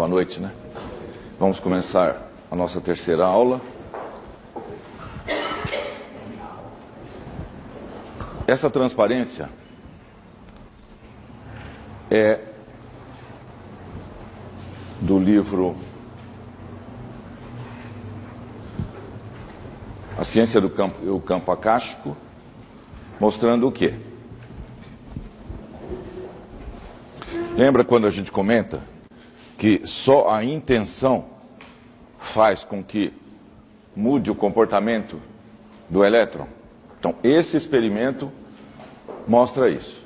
Boa noite, né? Vamos começar a nossa terceira aula. Essa transparência é do livro A Ciência do Campo e o Campo Acástico, mostrando o quê? Lembra quando a gente comenta que só a intenção faz com que mude o comportamento do elétron? Então, esse experimento mostra isso.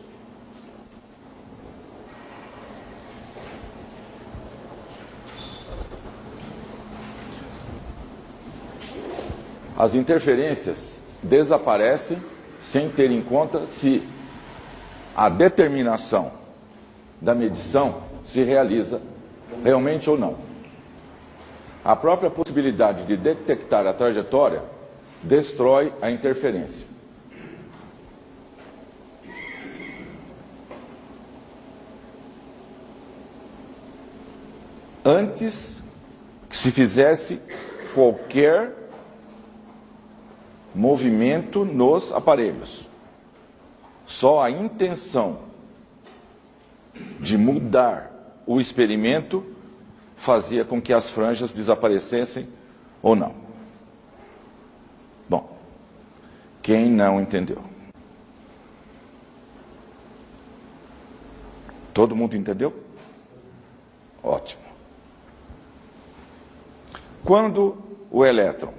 As interferências desaparecem sem ter em conta se a determinação da medição se realiza realmente ou não. A própria possibilidade de detectar a trajetória destrói a interferência. Antes que se fizesse qualquer movimento nos aparelhos, só a intenção de mudar o experimento fazia com que as franjas desaparecessem ou não. Bom, quem não entendeu? Todo mundo entendeu? Ótimo. Quando o elétron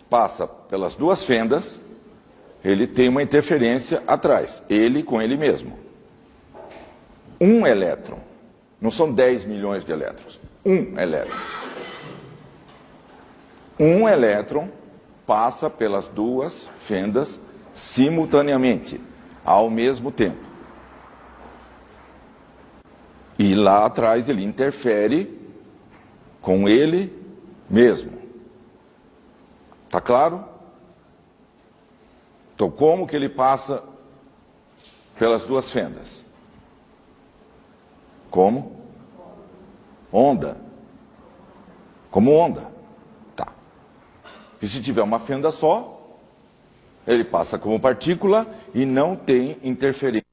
passa pelas duas fendas, ele tem uma interferência atrás, ele com ele mesmo. Um elétron, não são 10 milhões de elétrons, um elétron. Um elétron passa pelas duas fendas simultaneamente, ao mesmo tempo. E lá atrás ele interfere com ele mesmo. Tá claro? Então, como que ele passa pelas duas fendas? Como? Onda. Como onda. Tá. E se tiver uma fenda só, ele passa como partícula e não tem interferência.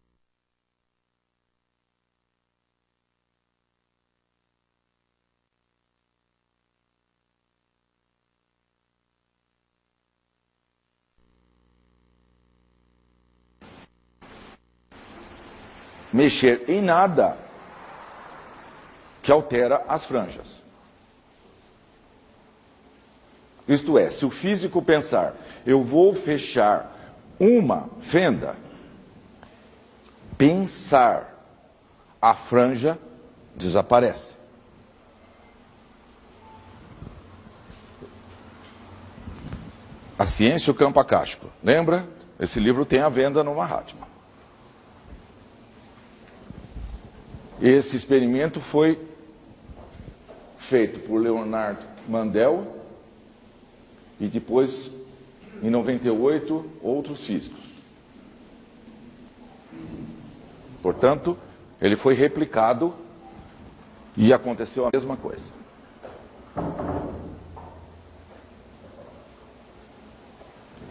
Mexer em nada que altera as franjas. Isto é, se o físico pensar, eu vou fechar uma fenda, pensar, a franja desaparece. A Ciência e o Campo Acástico. Lembra? Esse livro tem à venda no Mahatma. Esse experimento foi feito por Leonard Mandel e depois, em 98, outros físicos. Portanto, ele foi replicado e aconteceu a mesma coisa.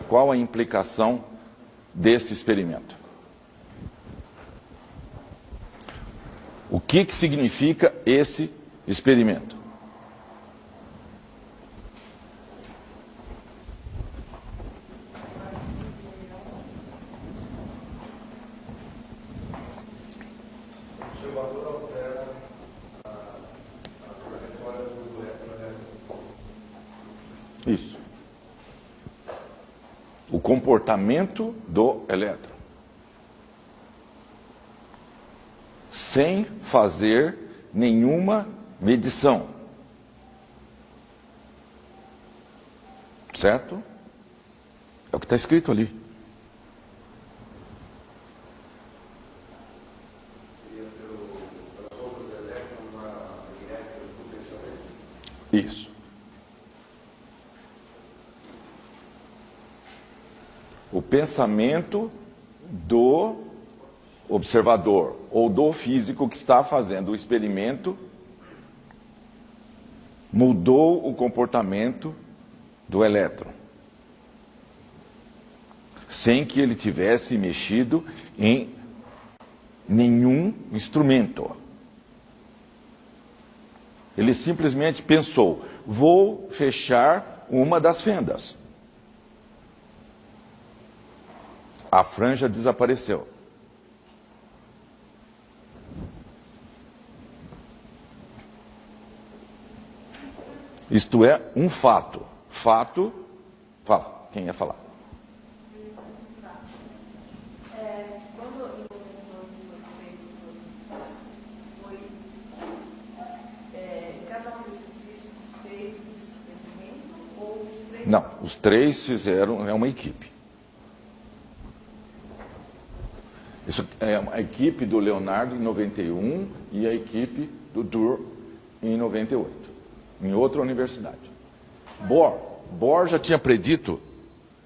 Qual a implicação desse experimento? O que significa esse experimento? O observador altera a trajetória do elétron. Isso. O comportamento do elétron. Sem fazer nenhuma medição. Certo? É o que está escrito ali. Isso. O pensamento do observador ou do físico que está fazendo o experimento mudou o comportamento do elétron, sem que ele tivesse mexido em nenhum instrumento. Ele simplesmente pensou: vou fechar uma das fendas. A franja desapareceu. Isto é um fato. Fato. Fala. Quem ia falar? Não, os três fizeram, é uma equipe. Isso é a equipe do Leonardo em 91 e a equipe do Durr em 98, em outra universidade. Bohr já tinha predito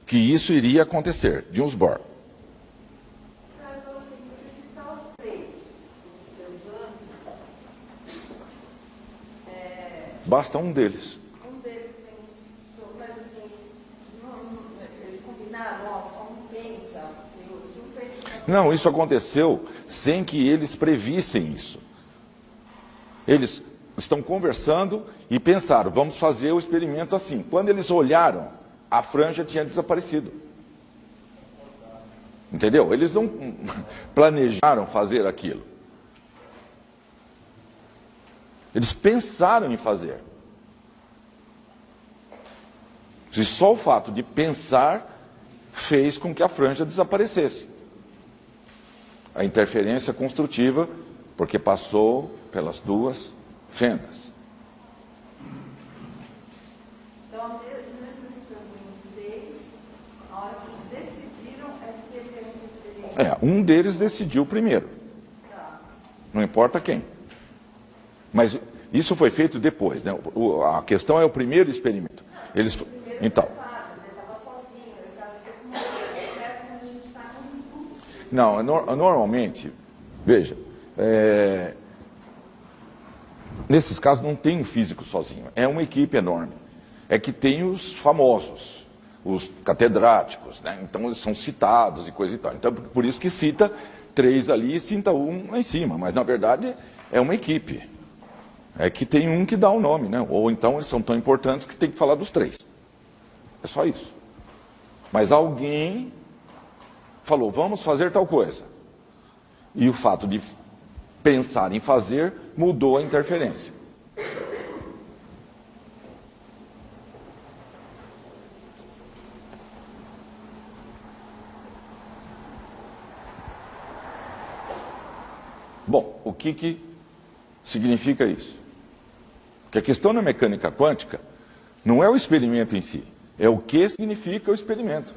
que isso iria acontecer, Niels Bohr. Basta um deles. Não, isso aconteceu sem que eles previssem isso. Eles estão conversando e pensaram: vamos fazer o experimento assim. Quando eles olharam, a franja tinha desaparecido. Entendeu? Eles não planejaram fazer aquilo. Eles pensaram em fazer. E só o fato de pensar fez com que a franja desaparecesse. A interferência construtiva, porque passou pelas duas fendas. Então, mesmo estando em três, a hora que eles decidiram é que ele ia interferir. Um deles decidiu primeiro. Tá. Não importa quem. Mas isso foi feito depois, né? A questão é o primeiro experimento. Eles, então. Não, normalmente, veja, nesses casos não tem um físico sozinho, é uma equipe enorme. É que tem os famosos, os catedráticos, né? Então eles são citados e coisa e tal. Então por isso que cita três ali e cita um lá em cima, mas na verdade é uma equipe. É que tem um que dá o nome, né? Ou então eles são tão importantes que tem que falar dos três. É só isso. Mas alguém falou: vamos fazer tal coisa. E o fato de pensar em fazer mudou a interferência. Bom, o que significa isso? Que a questão na mecânica quântica não é o experimento em si, é o que significa o experimento.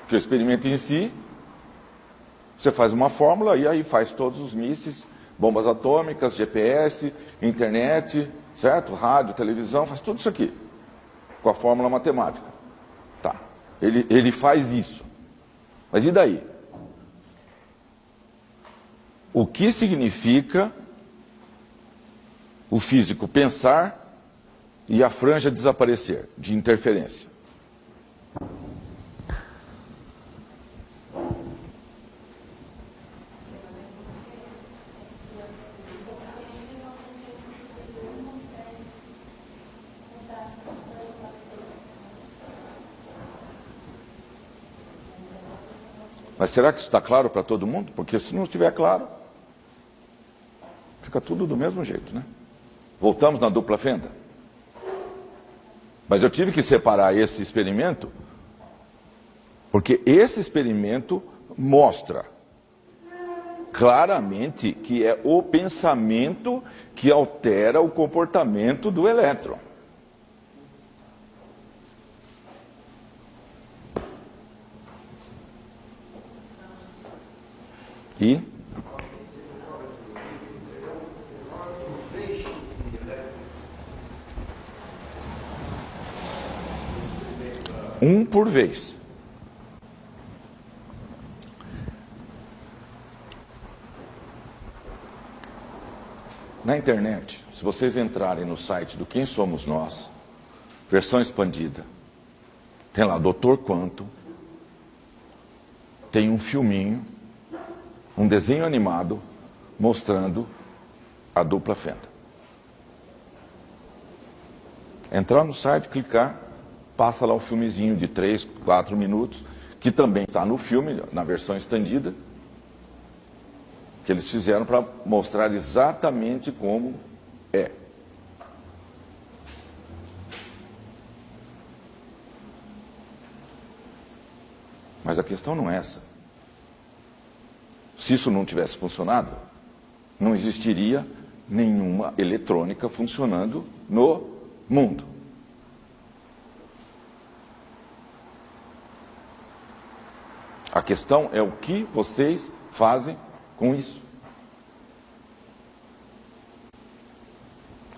Porque o experimento em si, você faz uma fórmula e aí faz todos os mísseis, bombas atômicas, GPS, internet, certo? Rádio, televisão, faz tudo isso aqui, com a fórmula matemática. Tá. Ele faz isso. Mas e daí? O que significa o físico pensar e a franja desaparecer de interferência? Mas será que isso está claro para todo mundo? Porque se não estiver claro, fica tudo do mesmo jeito, né? Voltamos na dupla fenda. Mas eu tive que separar esse experimento, porque esse experimento mostra claramente que é o pensamento que altera o comportamento do elétron. E um por vez. Na internet, se vocês entrarem no site do Quem Somos Nós, versão expandida, tem lá Doutor Quanto, tem um filminho, um desenho animado, mostrando a dupla fenda. Entrar no site, clicar, passa lá um filmezinho de 3, 4 minutos, que também está no filme, na versão estendida, que eles fizeram para mostrar exatamente como é. Mas a questão não é essa. Se isso não tivesse funcionado, não existiria nenhuma eletrônica funcionando no mundo. A questão é o que vocês fazem com isso.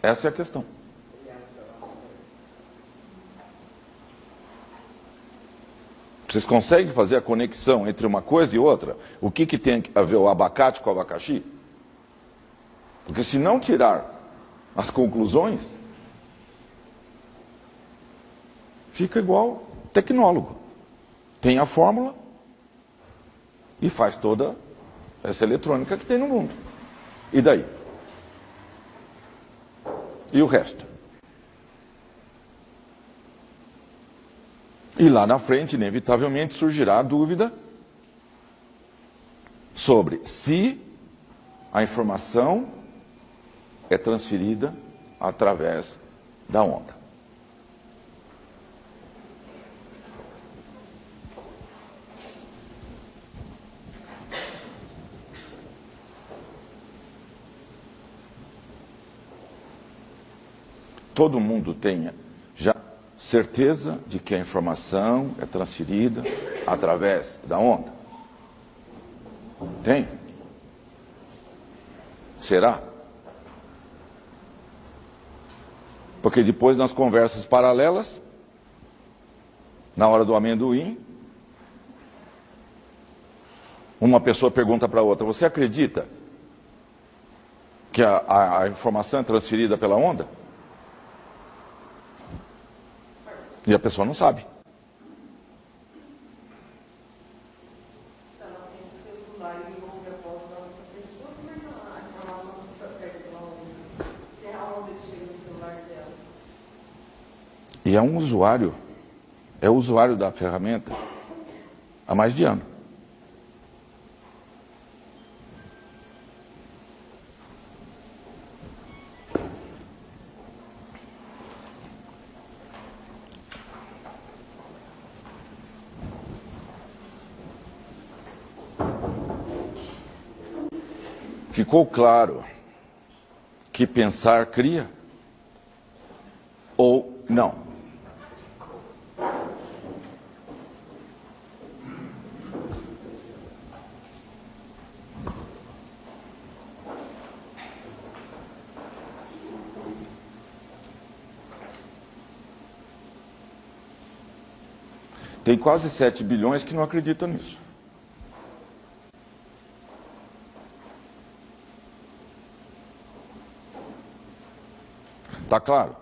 Essa é a questão. Vocês conseguem fazer a conexão entre uma coisa e outra? O que tem a ver o abacate com o abacaxi? Porque se não tirar as conclusões, fica igual tecnólogo. Tem a fórmula e faz toda essa eletrônica que tem no mundo. E daí? E o resto? E lá na frente, inevitavelmente, surgirá a dúvida sobre se a informação é transferida através da onda. Todo mundo tem já certeza de que a informação é transferida através da onda? Tem? Será? Porque depois nas conversas paralelas, na hora do amendoim, uma pessoa pergunta para a outra: você acredita que a informação é transferida pela onda? E a pessoa não sabe. Se ela tem o celular e ouve a voz da outra pessoa, como é que a informação fica perto da onda? Se é a onda que chega no celular dela. E é usuário da ferramenta há mais de ano. Ficou claro que pensar cria ou não? Tem quase 7 bilhões que não acreditam nisso. Está claro?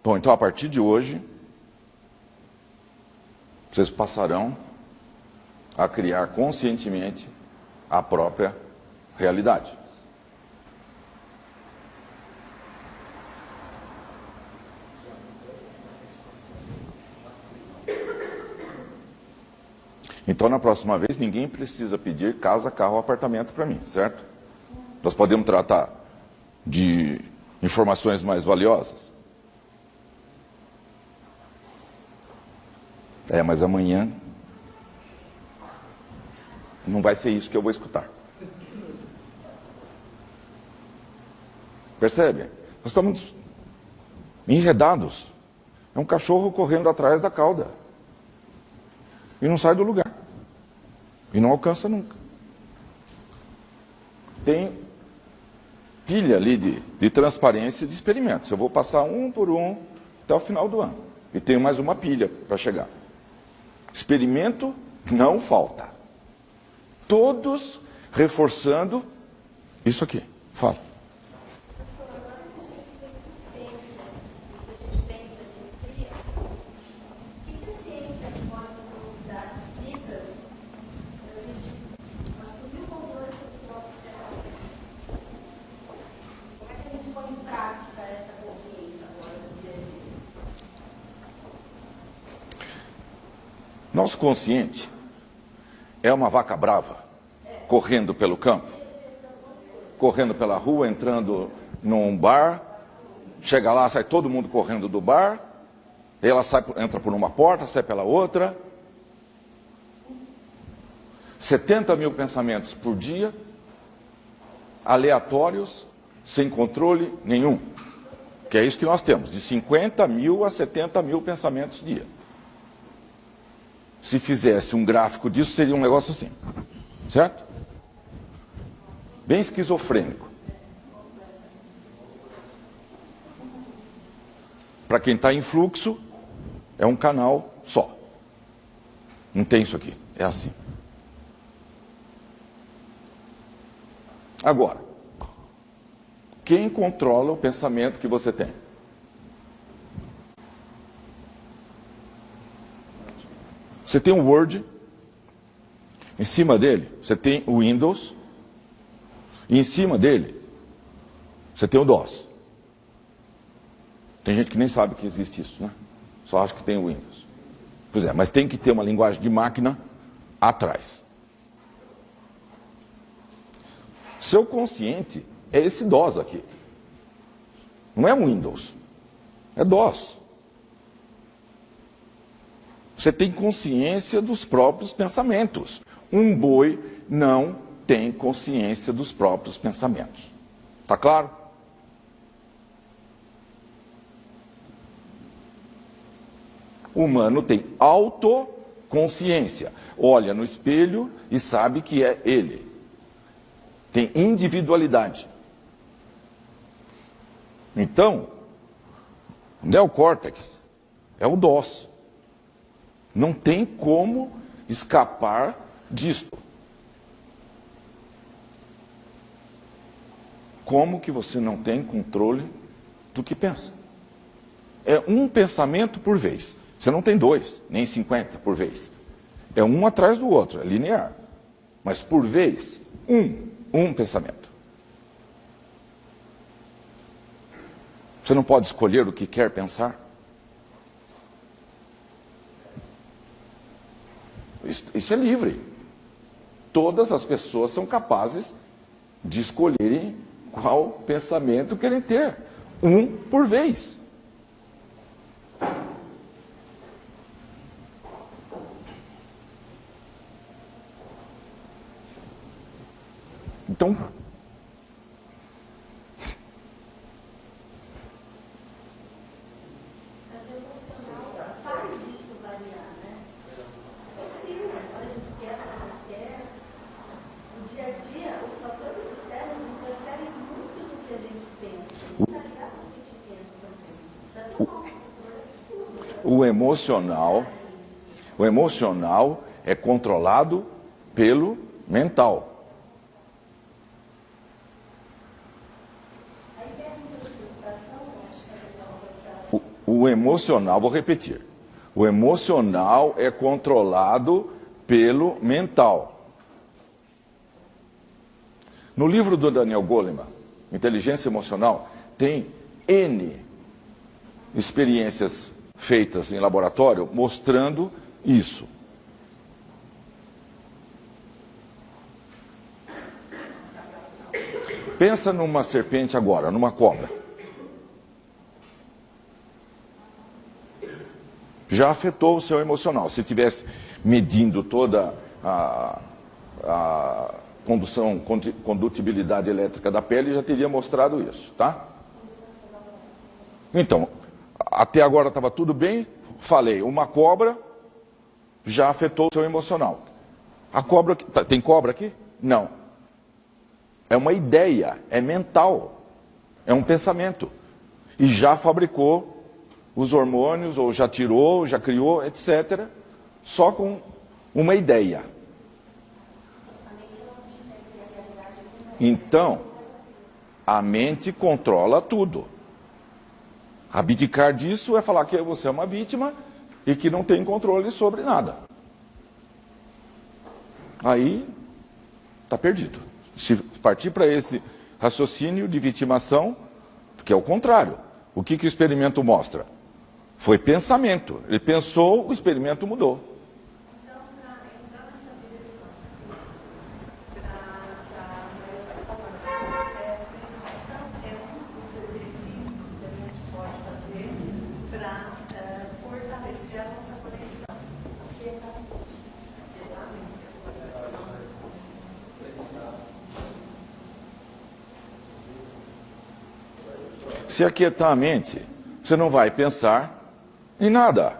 Bom, então a partir de hoje, vocês passarão a criar conscientemente a própria realidade. Então, na próxima vez, ninguém precisa pedir casa, carro ou apartamento para mim, certo? Nós podemos tratar de informações mais valiosas? Mas amanhã não vai ser isso que eu vou escutar. Percebe? Nós estamos enredados. É um cachorro correndo atrás da cauda. E não sai do lugar. E não alcança nunca. Tem pilha ali de transparência de experimentos. Eu vou passar um por um até o final do ano. E tenho mais uma pilha para chegar. Experimento não falta. Todos reforçando isso aqui. Fala. Nosso consciente é uma vaca brava, correndo pelo campo, correndo pela rua, entrando num bar, chega lá, sai todo mundo correndo do bar, ela entra por uma porta, sai pela outra. 70 mil pensamentos por dia, aleatórios, sem controle nenhum. Que é isso que nós temos, de 50 mil a 70 mil pensamentos dia. Se fizesse um gráfico disso, seria um negócio assim, certo? Bem esquizofrênico. Para quem está em fluxo, é um canal só. Não tem isso aqui, é assim. Agora, quem controla o pensamento que você tem? Você tem o Word, em cima dele você tem o Windows, e em cima dele você tem o DOS. Tem gente que nem sabe que existe isso, né? Só acha que tem o Windows. Pois é, mas tem que ter uma linguagem de máquina atrás. Seu consciente é esse DOS aqui. Não é um Windows, é DOS. Você tem consciência dos próprios pensamentos. Um boi não tem consciência dos próprios pensamentos. Tá claro? O humano tem autoconsciência. Olha no espelho e sabe que é ele. Tem individualidade. Então, o neocórtex é o DOS. Não tem como escapar disto. Como que você não tem controle do que pensa? É um pensamento por vez. Você não tem 2, nem 50 por vez. É um atrás do outro, é linear. Mas por vez, um pensamento. Você não pode escolher o que quer pensar? Isso é livre. Todas as pessoas são capazes de escolherem qual pensamento querem ter. Um por vez. Então, mas o emocional faz isso variar, né? Sim, a gente quer, não quer. No dia a dia, os fatores externos interferem muito no que a gente pensa. Não está ligado ao sentimento também. Precisa ter uma controle absurdo. o emocional é controlado pelo mental. O emocional, vou repetir, o emocional é controlado pelo mental. No livro do Daniel Goleman, Inteligência Emocional, tem N experiências feitas em laboratório mostrando isso. Pensa numa serpente agora, numa cobra. Já afetou o seu emocional. Se tivesse medindo toda a condutibilidade elétrica da pele, já teria mostrado isso, tá? Então, até agora estava tudo bem. Falei, uma cobra já afetou o seu emocional. A cobra, tem cobra aqui? Não. É uma ideia, é mental, é um pensamento. E já fabricou os hormônios, ou já tirou, já criou, etc., só com uma ideia. Então, a mente controla tudo. Abdicar disso é falar que você é uma vítima e que não tem controle sobre nada. Aí, está perdido. Se partir para esse raciocínio de vitimação, que é o contrário. O que o experimento mostra? Foi pensamento. Ele pensou, o experimento mudou. Se aquietar a mente, você não vai pensar em nada.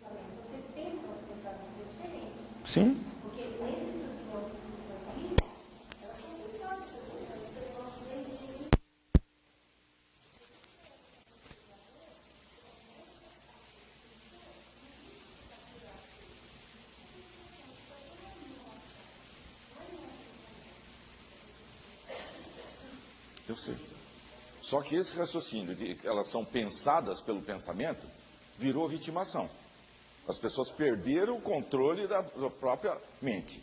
Você pensa um pensamento diferente. Sim. Porque nesse grupo de pessoas aí, elas são muito fortes, as pessoas têm. Eu sei. Só que esse raciocínio de que elas são pensadas pelo pensamento virou vitimação. As pessoas perderam o controle da própria mente.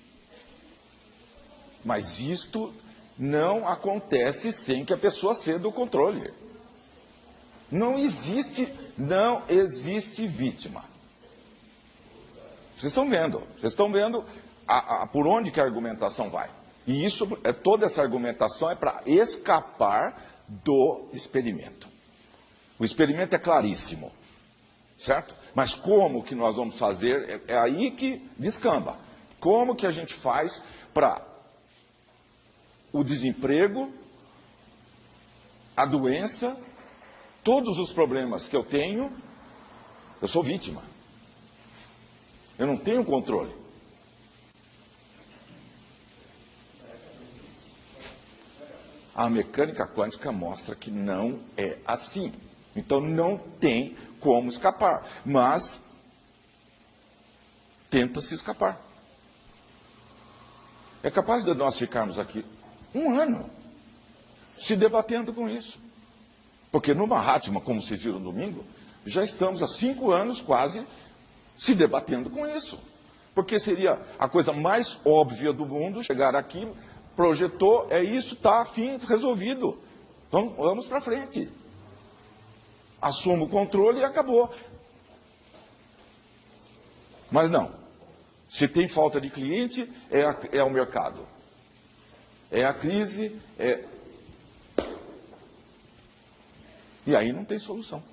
Mas isto não acontece sem que a pessoa ceda o controle. Não existe vítima. Vocês estão vendo por onde que a argumentação vai. E toda essa argumentação é para escapar do experimento. O experimento é claríssimo, certo? Mas como que nós vamos fazer, é aí que descamba. Como que a gente faz para o desemprego, a doença, todos os problemas que eu tenho, eu sou vítima. Eu não tenho controle. A mecânica quântica mostra que não é assim. Então não tem como escapar. Mas tenta-se escapar. É capaz de nós ficarmos aqui 1 ano se debatendo com isso. Porque no Mahatma, como vocês viram no domingo, já estamos há 5 anos quase se debatendo com isso. Porque seria a coisa mais óbvia do mundo chegar aqui, projetou, é isso, está, fim, resolvido. Vamos para frente. Assumo o controle e acabou. Mas não. Se tem falta de cliente, é o mercado. É a crise, E aí não tem solução.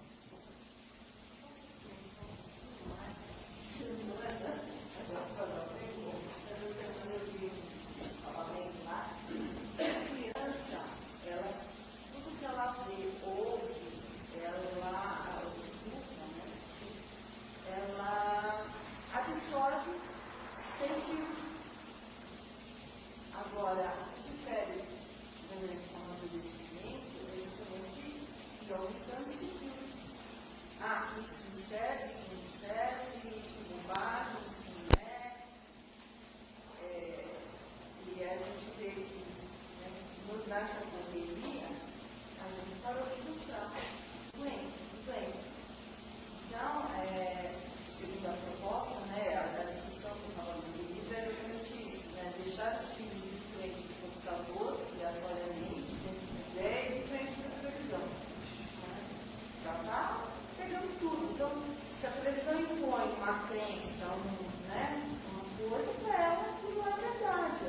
Agora, difere do amadurecimento, evidentemente, que é o que se viu. Isso me serve, isso não me serve, isso é bobagem, isso não é. E a gente vê que, nessa pandemia, a gente parou de pensar. Tudo bem. Então, segundo a proposta, a discussão que eu estava no livro é exatamente isso, deixar os filhos de frente do computador, aleatoriamente, dentro do velho, de frente da televisão. Já está pegando tudo. Então, se a televisão impõe uma crença, uma coisa, para ela aquilo não é verdade.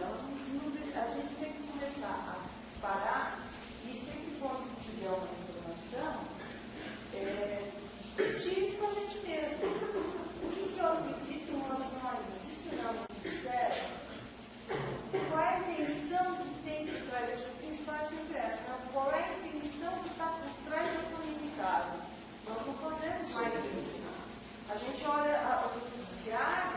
A gente tem que começar a parar e sempre quando tiver uma informação, discutir isso com a gente mesmo. O que eu acredito em relação a isso? Isso não é sério? Qual é a intenção que tem por trás? Eu já fiz parte dessa. Qual é a intenção que está por trás dessa mensagem? Nós não fazemos mais isso. A gente olha os noticiários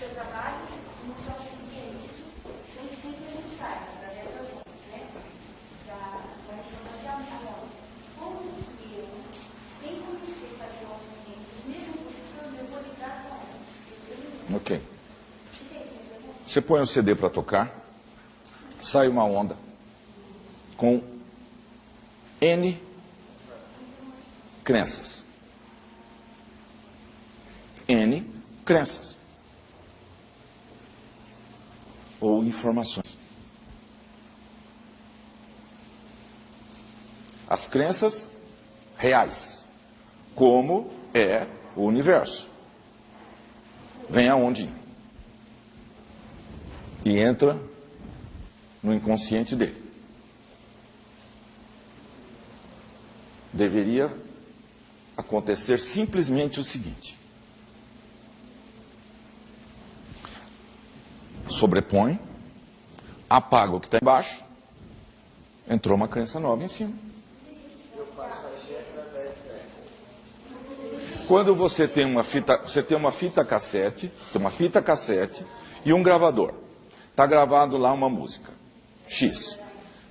seu trabalho não só seguir isso, sem que a gente saiba, através das ondas, né? Da informação, então, como que eu, sem conhecer quais são as ciências, mesmo buscando, eu vou lidar com elas? Ok. Você põe o CD para tocar, sai uma onda com N crenças. N crenças. Ou informações. As crenças reais. Como é o universo. Vem aonde? E entra no inconsciente dele. Deveria acontecer simplesmente o seguinte: sobrepõe, apaga o que está embaixo, entrou uma crença nova em cima. Quando você tem uma fita cassete, e um gravador. Está gravado lá uma música X.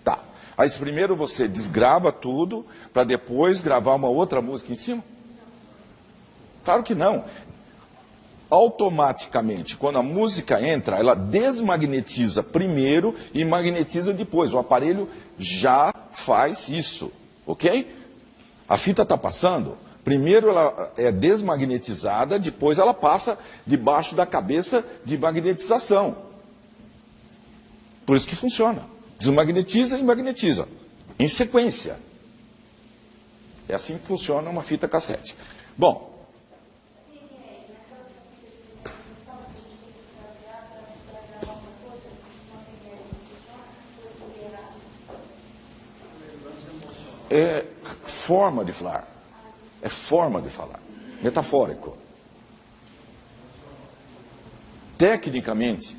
Tá. Aí primeiro você desgrava tudo para depois gravar uma outra música em cima? Claro que não. Automaticamente, quando a música entra, ela desmagnetiza primeiro e magnetiza depois. O aparelho já faz isso, ok? A fita está passando, primeiro ela é desmagnetizada, depois ela passa debaixo da cabeça de magnetização. Por isso que funciona. Desmagnetiza e magnetiza. Em sequência. É assim que funciona uma fita cassete. Bom. É forma de falar. É forma de falar. Metafórico. Tecnicamente,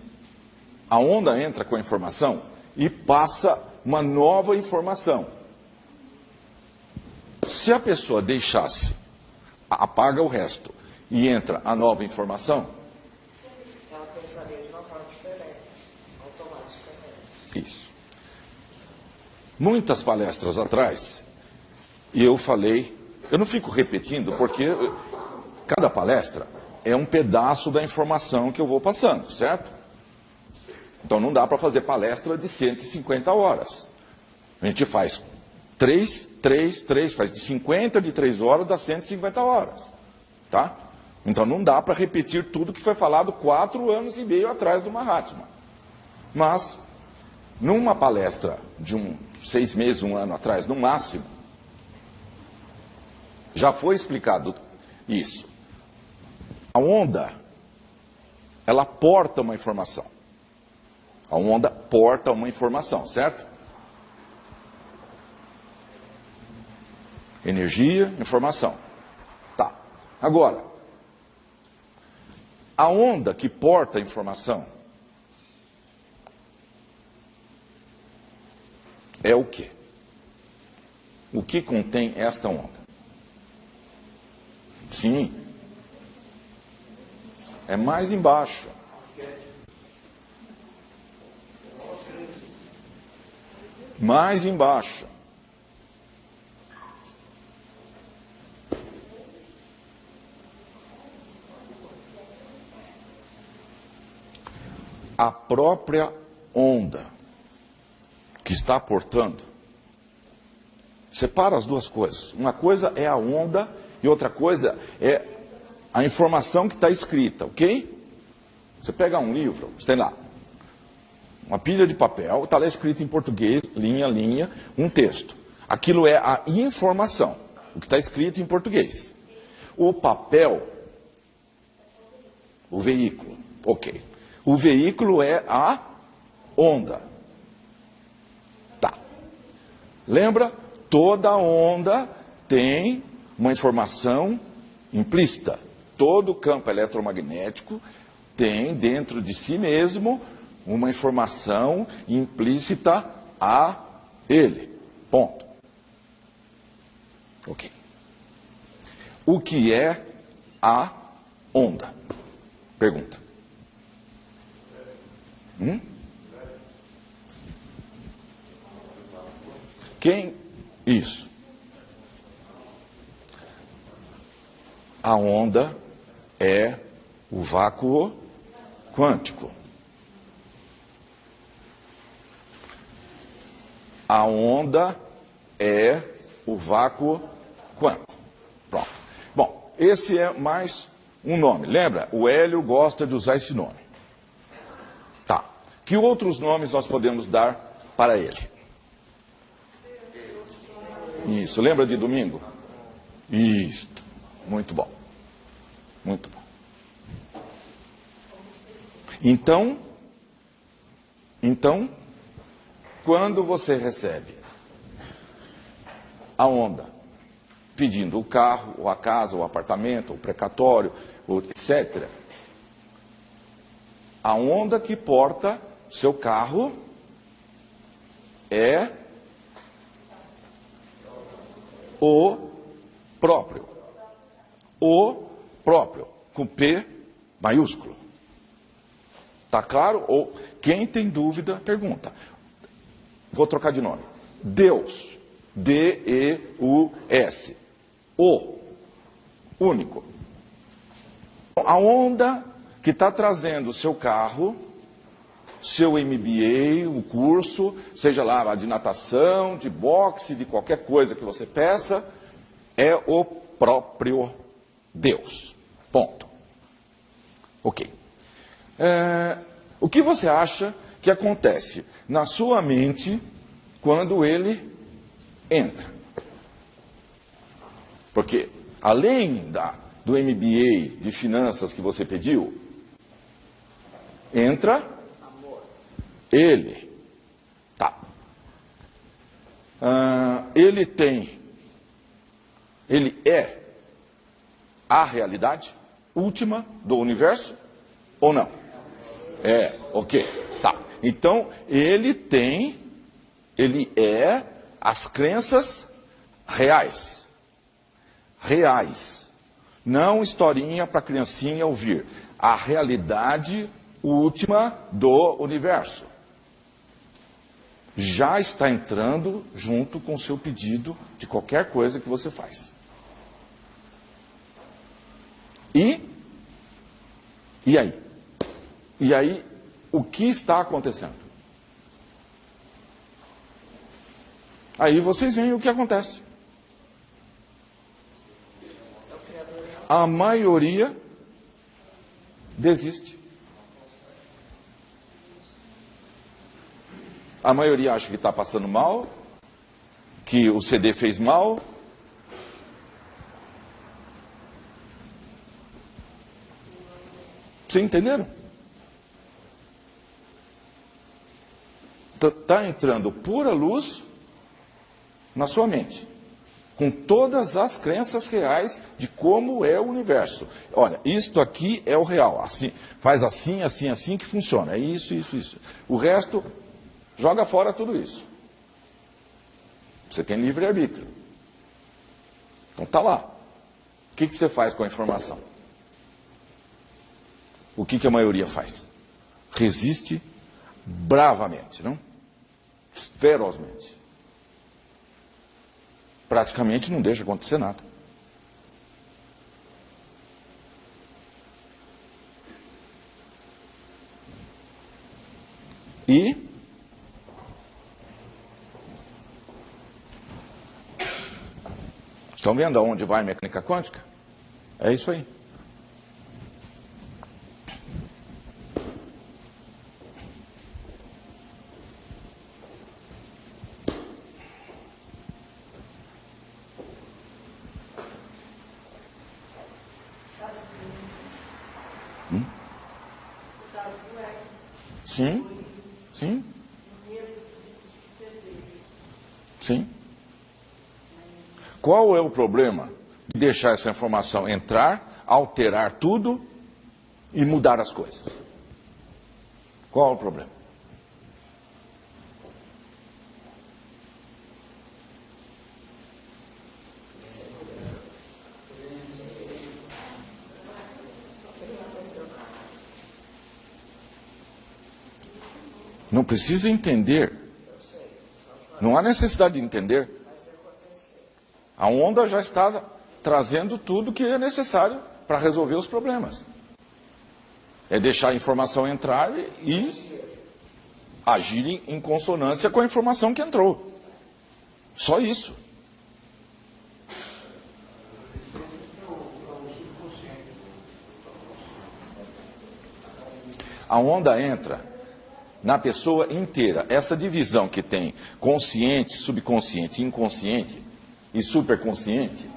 a onda entra com a informação e passa uma nova informação. Se a pessoa deixasse, apaga o resto e entra a nova informação, ela pensaria de uma forma diferente, automaticamente. Isso. Muitas palestras atrás, eu falei, eu não fico repetindo, porque cada palestra é um pedaço da informação que eu vou passando, certo? Então não dá para fazer palestra de 150 horas. A gente faz 3, faz de 50 de 3 horas, dá 150 horas. Tá? Então não dá para repetir tudo que foi falado 4 anos e meio atrás do Mahatma. Mas, numa palestra de 6 meses, 1 ano atrás, no máximo, já foi explicado isso. A onda, ela porta uma informação. A onda porta uma informação, certo? Energia, informação. Tá. Agora, a onda que porta a informação é o quê? O que contém esta onda? Sim. É mais embaixo. Mais embaixo. A própria onda que está portando. Separa as duas coisas. Uma coisa é a onda e outra coisa é a informação que está escrita, ok? Você pega um livro, você tem lá uma pilha de papel, está lá escrito em português, linha a linha, um texto. Aquilo é a informação, o que está escrito em português. O papel, o veículo, ok. O veículo é a onda. Tá. Lembra? Toda onda tem uma informação implícita. Todo campo eletromagnético tem dentro de si mesmo uma informação implícita a ele. Ponto. Ok. O que é a onda? Pergunta. Quem? Isso. A onda é o vácuo quântico. A onda é o vácuo quântico. Pronto. Bom, esse é mais um nome. Lembra? O Hélio gosta de usar esse nome. Tá. Que outros nomes nós podemos dar para ele? Isso. Lembra de domingo? Isso. Muito bom. Muito bom. Então, quando você recebe a onda pedindo o carro, ou a casa, ou o apartamento, ou o precatório, ou etc., a onda que porta seu carro é o próprio. O próprio, com P maiúsculo. Tá claro? Ou quem tem dúvida, pergunta. Vou trocar de nome. Deus. D-E-U-S. O. Único. A onda que está trazendo o seu carro, seu MBA, o curso, seja lá de natação, de boxe, de qualquer coisa que você peça, é o próprio Deus. Ponto. Ok. O que você acha que acontece na sua mente quando ele entra? Porque, além do MBA de finanças que você pediu, entra ele. Tá. Ele é a realidade última do universo ou não? É, ok. Tá. Então, ele é as crenças reais. Reais. Não historinha para criancinha ouvir. A realidade última do universo. Já está entrando junto com o seu pedido de qualquer coisa que você faz. E aí? E aí, o que está acontecendo? Aí vocês veem o que acontece. A maioria desiste. A maioria acha que está passando mal, que o CD fez mal. Vocês entenderam? Está entrando pura luz na sua mente, com todas as crenças reais de como é o universo. Olha, isto aqui é o real. Assim, faz assim, assim, assim que funciona. É isso, isso, isso. O resto, joga fora tudo isso. Você tem livre-arbítrio. Então está lá. O que você faz com a informação? O que a maioria faz? Resiste bravamente, não? Ferozmente. Praticamente não deixa acontecer nada. E estão vendo aonde vai a mecânica quântica? É isso aí. Sim, sim. Sim. Qual é o problema de deixar essa informação entrar, alterar tudo e mudar as coisas? Qual é o problema? Não precisa entender. Não há necessidade de entender. A onda já está trazendo tudo que é necessário para resolver os problemas. É deixar a informação entrar e agir em consonância com a informação que entrou. Só isso. A onda entra na pessoa inteira. Essa divisão que tem consciente, subconsciente, inconsciente e superconsciente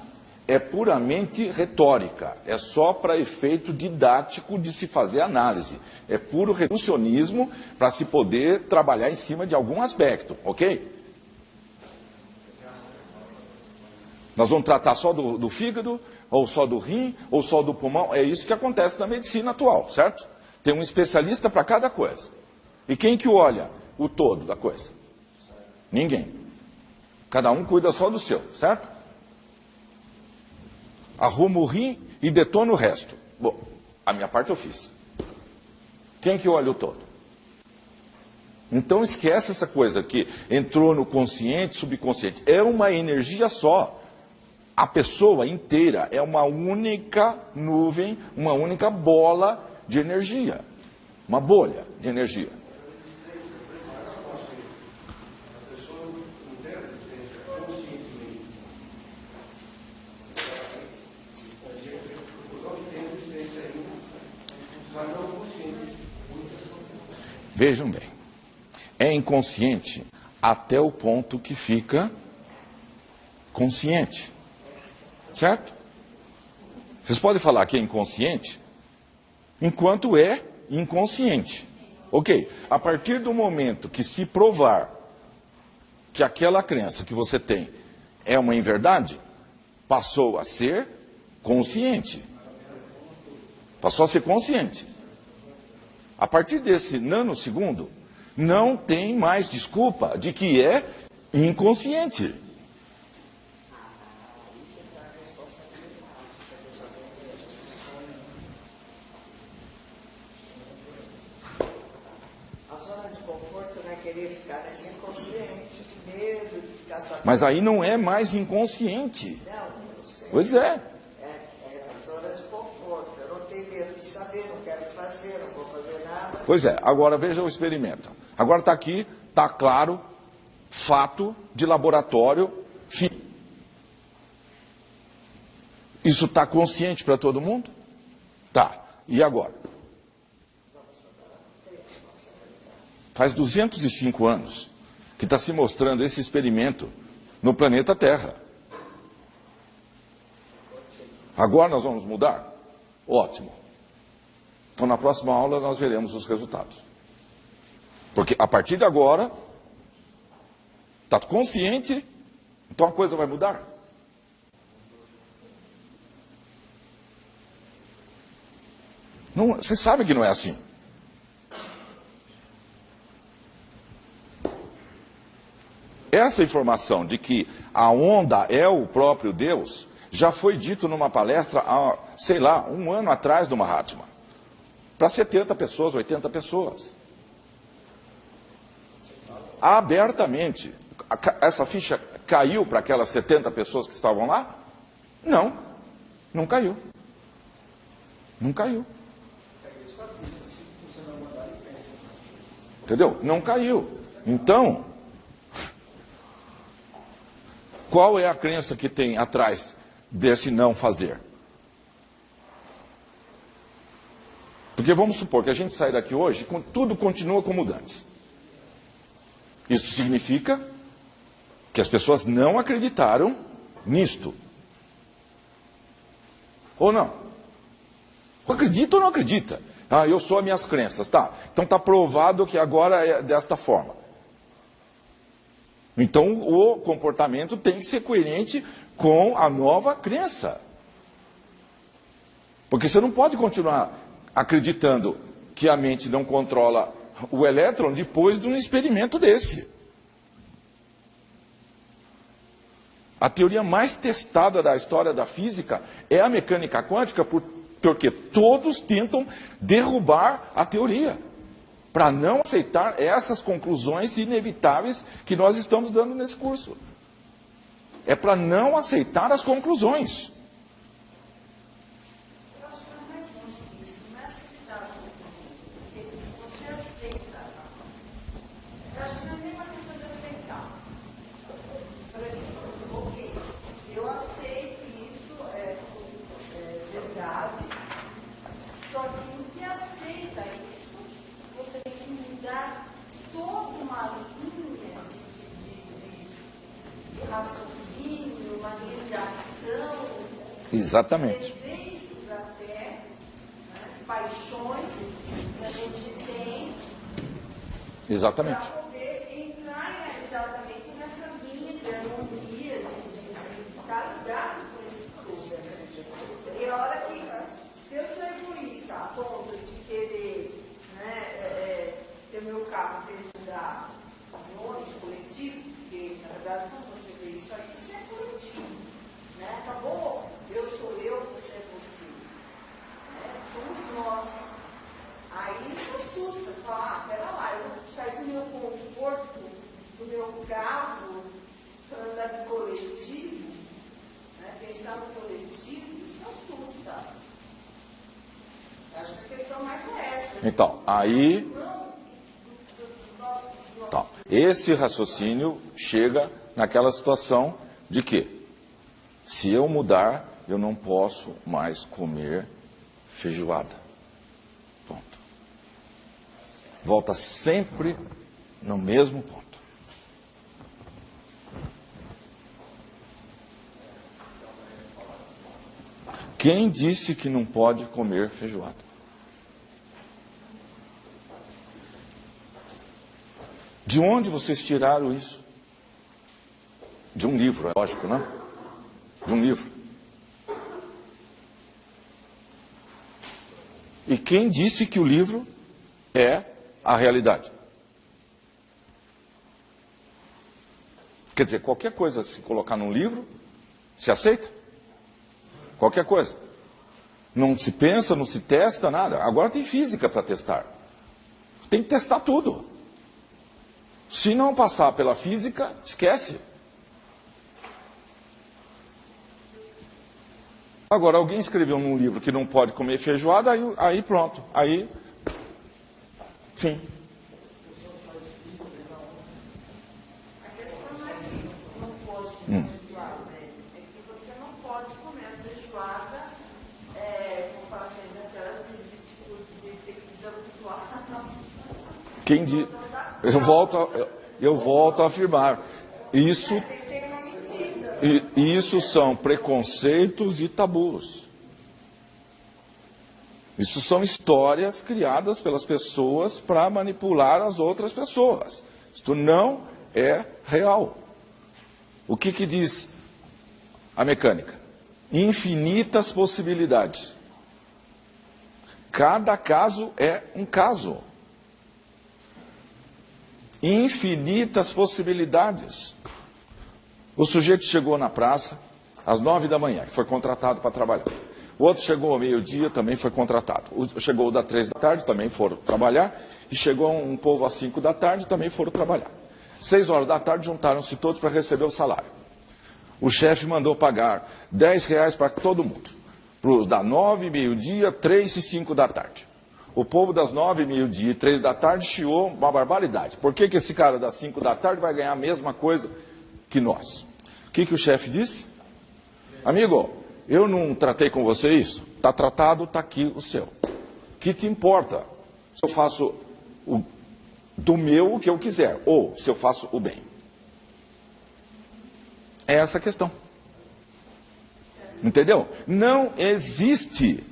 é puramente retórica. É só para efeito didático de se fazer análise. É puro reducionismo para se poder trabalhar em cima de algum aspecto, ok? Nós vamos tratar só do fígado, ou só do rim, ou só do pulmão. É isso que acontece na medicina atual, certo? Tem um especialista para cada coisa. E quem que olha o todo da coisa? Ninguém. Cada um cuida só do seu, certo? Arruma o rim e detona o resto. Bom, a minha parte eu fiz. Quem que olha o todo? Então esquece essa coisa que entrou no consciente, subconsciente. É uma energia só. A pessoa inteira é uma única nuvem, uma única bola de energia. Uma bolha de energia. Vejam bem, é inconsciente até o ponto que fica consciente, certo? Vocês podem falar que é inconsciente enquanto é inconsciente, ok? A partir do momento que se provar que aquela crença que você tem é uma inverdade, passou a ser consciente, passou a ser consciente. A partir desse nanosegundo, não tem mais desculpa de que é inconsciente. A zona de conforto não é querer ficar nesse inconsciente, de medo, de ficar sabendo. Mas aí não é mais inconsciente. Não, eu sei. Pois é. É a zona de conforto. Eu não tenho medo de saber, não quero fazer, não vou fazer nada. Pois é, agora veja o experimento. Agora está aqui, está claro, fato de laboratório, fim. Isso está consciente para todo mundo? Tá. E agora? Faz 205 anos que está se mostrando esse experimento no planeta Terra. Agora nós vamos mudar? Ótimo. Então, na próxima aula, nós veremos os resultados. Porque, a partir de agora, está consciente, então a coisa vai mudar. Não, você sabe que não é assim. Essa informação de que a onda é o próprio Deus, já foi dito numa palestra há, sei lá, 1 ano atrás do Mahatma. Para 70 pessoas, 80 pessoas. Abertamente. Essa ficha caiu para aquelas 70 pessoas que estavam lá? Não. Não caiu. Não caiu. Entendeu? Não caiu. Então, qual é a crença que tem atrás desse não fazer? Porque vamos supor que a gente sai daqui hoje, tudo continua como antes. Isso significa que as pessoas não acreditaram nisto. Ou não? Acredita ou não acredita? Ah, eu sou as minhas crenças. Tá, então está provado que agora é desta forma. Então o comportamento tem que ser coerente com a nova crença. Porque você não pode continuar acreditando que a mente não controla o elétron depois de um experimento desse. A teoria mais testada da história da física é a mecânica quântica, porque todos tentam derrubar a teoria. para não aceitar essas conclusões inevitáveis que nós estamos dando nesse curso. É para não aceitar as conclusões. Eu acho que é mais longe disso, não é aceitar as conclusões, porque se você aceita, eu acho que não é nem uma questão de aceitar. Por exemplo, ok, eu aceito isso, é verdade, só que no que aceita isso, você tem que mudar toda uma linha de raciocínio, uma linha de ação, Exatamente. desejos até, né, paixões que a gente tem Exatamente. para poder entrar exatamente nessa linha de harmonia, de estar ligado com esse todo. E a hora que, se eu sou egoísta a ponto de querer, né, ter meu carro dentro da ônibus coletivo, porque na verdade quando você vê isso aí, você é coletivo, né? Acabou, eu sou eu, você é você, né? Somos nós. Aí isso assusta, fala, pera lá, eu vou sair do meu conforto, do meu carro, para andar de coletivo, né? Pensar no coletivo, isso assusta. Acho que a questão mais é essa. Então, aí, Não, então, esse raciocínio chega naquela situação de que, se eu mudar, eu não posso mais comer feijoada. Ponto. Volta sempre no mesmo ponto. Quem disse que não pode comer feijoada? De onde vocês tiraram isso? De um livro, é lógico, não? De um livro. E quem disse que o livro é a realidade? Quer dizer, qualquer coisa que se colocar num livro, se aceita? Qualquer coisa. Não se pensa, não se testa, nada. Agora tem física para testar. Tem que testar tudo. Se não passar pela física, esquece. Agora, alguém escreveu num livro que não pode comer feijoada, aí pronto. Aí, sim. a questão não é que não pode comer feijoada, né? É que você não pode comer a feijoada, como fala assim, daquelas de ter que desabituar. Quem diz? Eu volto a afirmar. Isso, Tem que ter uma medida. isso são preconceitos e tabus. Isso são histórias criadas pelas pessoas para manipular as outras pessoas. Isto não é real. O que diz a mecânica? Infinitas possibilidades. Cada caso é um caso. Infinitas possibilidades. O sujeito chegou na praça às 9 da manhã, foi contratado para trabalhar. O outro chegou ao meio-dia, também foi contratado. Chegou das 3 da tarde, também foram trabalhar. E chegou um povo às 5 da tarde, também foram trabalhar. 6 horas da tarde, juntaram-se todos para receber o salário. O chefe mandou pagar R$10 para todo mundo. Para os da 9, meio-dia, 3 e 5 da tarde. O povo das 9, meio-dia e 3 da tarde chiou uma barbaridade. Por que esse cara das 5 da tarde vai ganhar a mesma coisa que nós? O que o chefe disse? Amigo, eu não tratei com você isso? Está tratado, está aqui o seu. O que te importa se eu faço do meu o que eu quiser, ou se eu faço o bem? É essa a questão. Entendeu? Não existe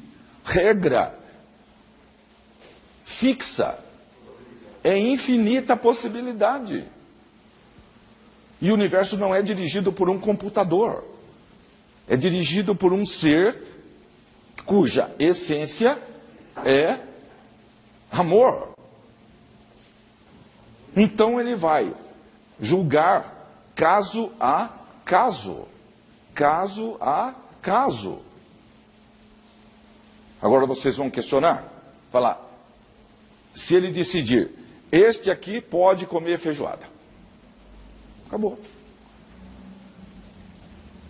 regra fixa. É infinita a possibilidade. E o universo não é dirigido por um computador. É dirigido por um ser cuja essência é amor. Então ele vai julgar caso a caso. Caso a caso. Agora vocês vão questionar, falar, se ele decidir, este aqui pode comer feijoada. Acabou.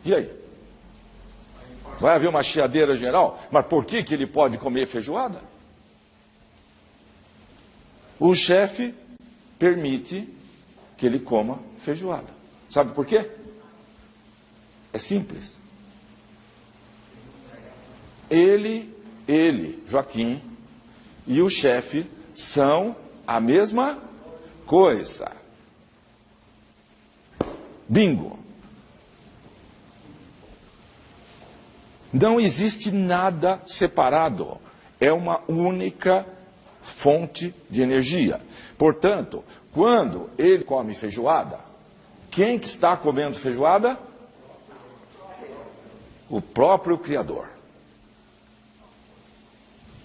E aí? Vai haver uma chiadeira geral? Mas por que ele pode comer feijoada? O chefe permite que ele coma feijoada. Sabe por quê? É simples. Ele, Joaquim, e o chefe são a mesma coisa. Bingo. Não existe nada separado. É uma única fonte de energia. Portanto, quando ele come feijoada, quem que está comendo feijoada? O próprio Criador.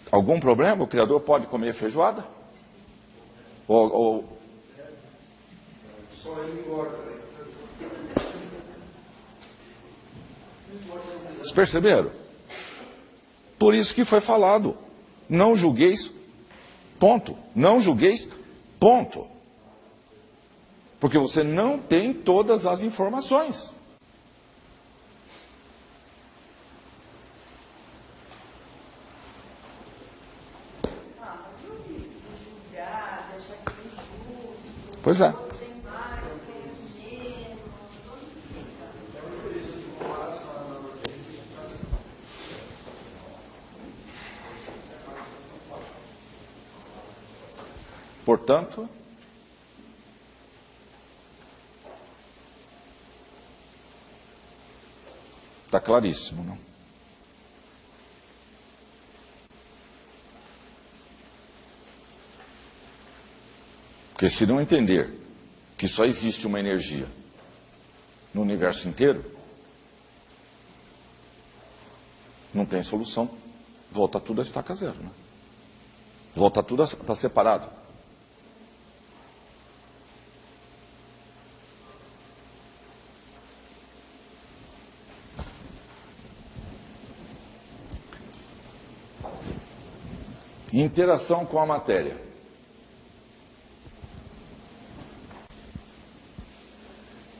Algum problema? O Criador pode comer feijoada? Só ele engorda. Vocês perceberam? Por isso que foi falado. Não julgueis, ponto. Não julgueis, ponto. Porque você não tem todas as informações. Pois é. Portanto, está claríssimo, não? Porque se não entender que só existe uma energia no universo inteiro, não tem solução. Volta tudo a estaca zero, né? Volta tudo a estar separado. Interação com a matéria.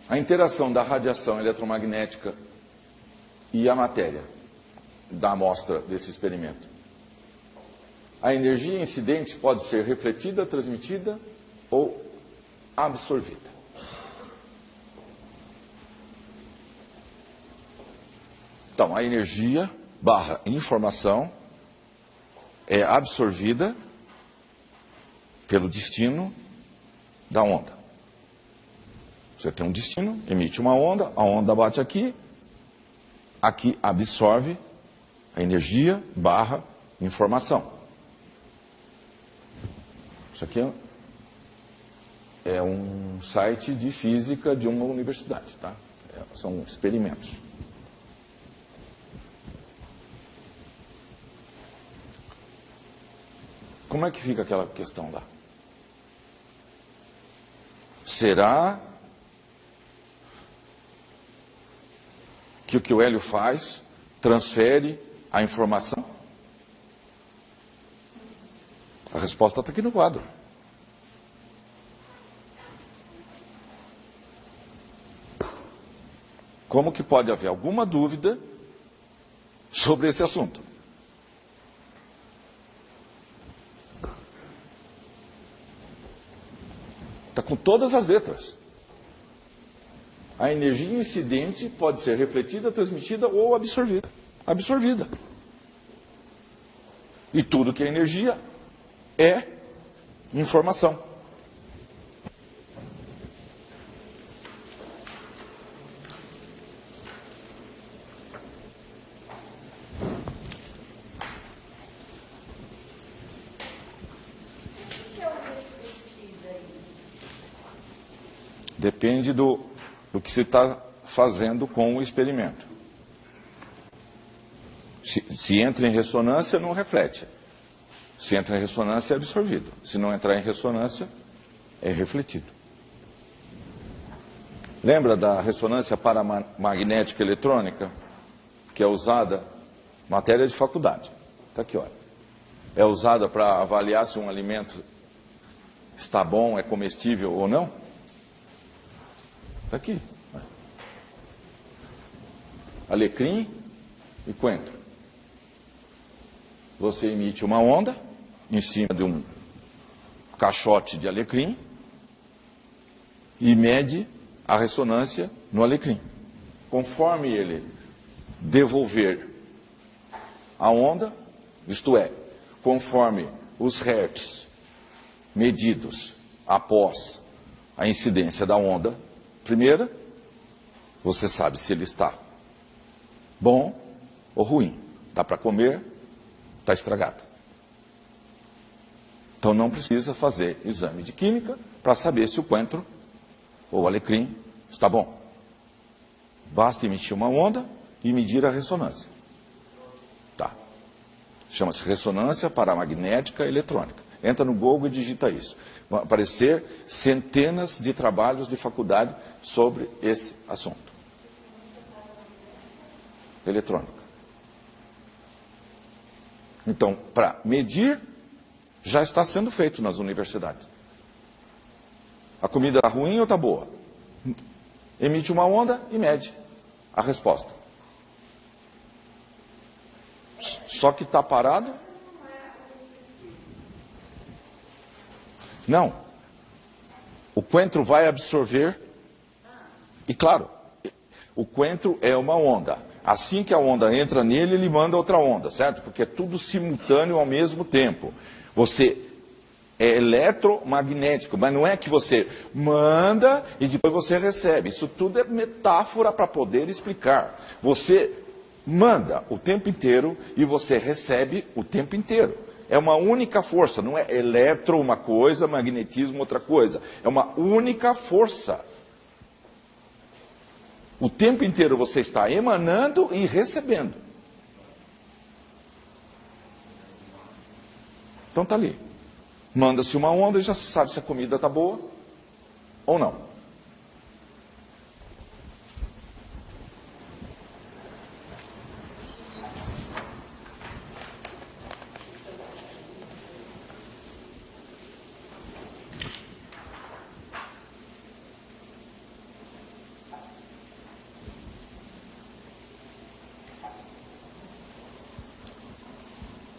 A interação da radiação eletromagnética e a matéria da amostra desse experimento. A energia incidente pode ser refletida, transmitida ou absorvida. Então, a energia / informação é absorvida pelo destino da onda. Você tem um destino, emite uma onda, a onda bate aqui, aqui absorve a energia / informação. Isso aqui é um site de física de uma universidade, tá? São experimentos. Como é que fica aquela questão lá? Será que o que o hélio faz transfere a informação? A resposta está aqui no quadro. Como que pode haver alguma dúvida sobre esse assunto? Está com todas as letras. A energia incidente pode ser refletida, transmitida ou absorvida. Absorvida. E tudo que é energia é informação. Depende do que se está fazendo com o experimento. Se entra em ressonância, não reflete. Se entra em ressonância, é absorvido. Se não entrar em ressonância, é refletido. Lembra da ressonância paramagnética eletrônica, que é usada matéria de faculdade? Está aqui, olha. é usada para avaliar se um alimento está bom, é comestível ou não? Está aqui. Alecrim e coentro. Você emite uma onda em cima de um caixote de alecrim e mede a ressonância no alecrim. Conforme ele devolver a onda, isto é, conforme os hertz medidos após a incidência da onda primeira, você sabe se ele está bom ou ruim. Dá para comer, está estragado. Então não precisa fazer exame de química para saber se o coentro ou o alecrim está bom. Basta emitir uma onda e medir a ressonância. Tá. Chama-se ressonância paramagnética eletrônica. Entra no Google e digita isso. Vão aparecer centenas de trabalhos de faculdade sobre esse assunto. Eletrônica. Então, para medir, já está sendo feito nas universidades. A comida está ruim ou está boa? Emite uma onda e mede a resposta. Só que está parado? Não. O coentro vai absorver. E claro, o coentro é uma onda. Assim que a onda entra nele, ele manda outra onda, certo? Porque é tudo simultâneo ao mesmo tempo. Você é eletromagnético, mas não é que você manda e depois você recebe. Isso tudo é metáfora para poder explicar. Você manda o tempo inteiro e você recebe o tempo inteiro. É uma única força, não é eletro uma coisa, magnetismo outra coisa. É uma única força. O tempo inteiro você está emanando e recebendo. Então está ali. Manda-se uma onda e já se sabe se a comida está boa ou não.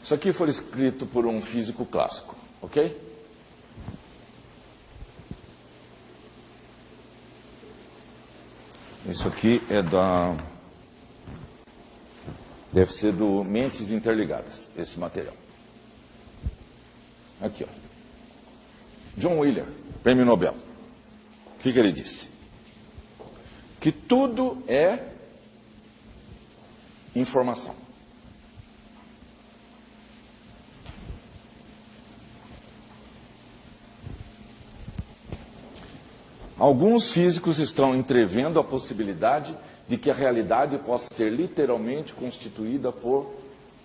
Isso aqui foi escrito por um físico clássico, ok? Isso aqui é deve ser do Mentes Interligadas, esse material. Aqui, ó. John Wheeler, Prêmio Nobel. O que ele disse? Que tudo é informação. Alguns físicos estão entrevendo a possibilidade de que a realidade possa ser literalmente constituída por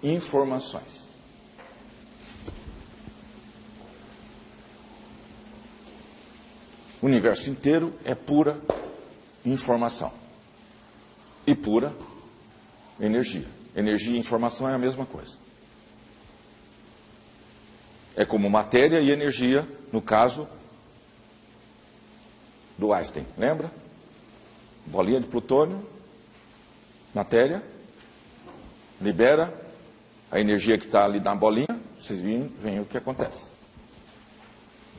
informações. O universo inteiro é pura informação e pura energia. Energia e informação é a mesma coisa. É como matéria e energia, no caso do Einstein, lembra? Bolinha de plutônio, matéria, libera a energia que está ali na bolinha, vocês veem o que acontece.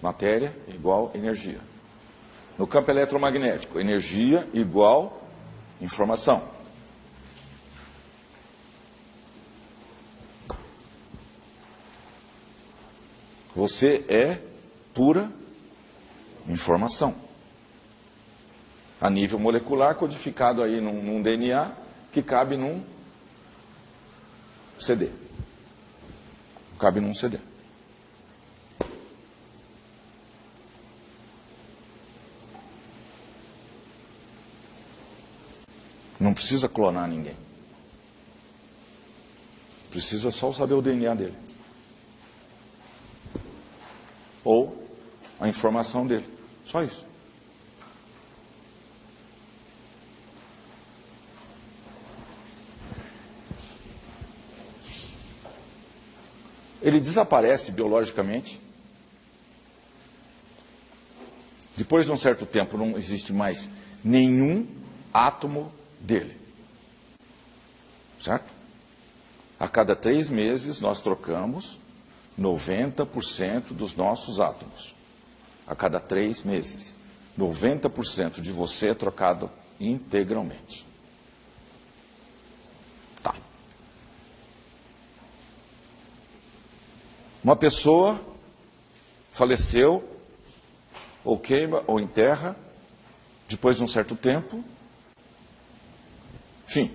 Matéria igual energia. No campo eletromagnético, energia igual informação. Você é pura informação. A nível molecular, codificado aí num DNA que cabe num CD. Cabe num CD. Não precisa clonar ninguém. Precisa só saber o DNA dele. Ou a informação dele. Só isso. ele desaparece biologicamente. Depois de um certo tempo, não existe mais nenhum átomo dele. Certo? A cada 3 meses, nós trocamos 90% dos nossos átomos. A cada 3 meses. 90% de você é trocado integralmente. Tá. Uma pessoa faleceu, ou queima, ou enterra, depois de um certo tempo, fim.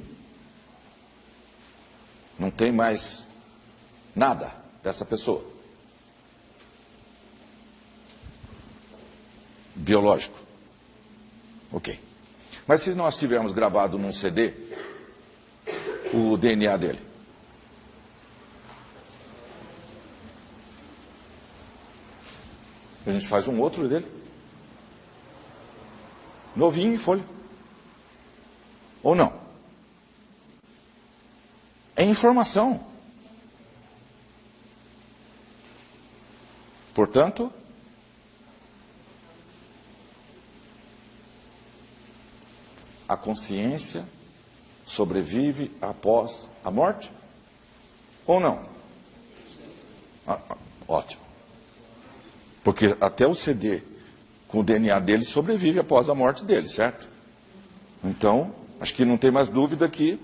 Não tem mais nada dessa pessoa. Biológico. Ok. Mas se nós tivermos gravado num CD o DNA dele, a gente faz um outro dele, novinho em folha. Ou não? É informação. Portanto, a consciência sobrevive após a morte? Ou não? Ótimo. Porque até o CD com o DNA dele sobrevive após a morte dele, certo? Então, acho que não tem mais dúvida que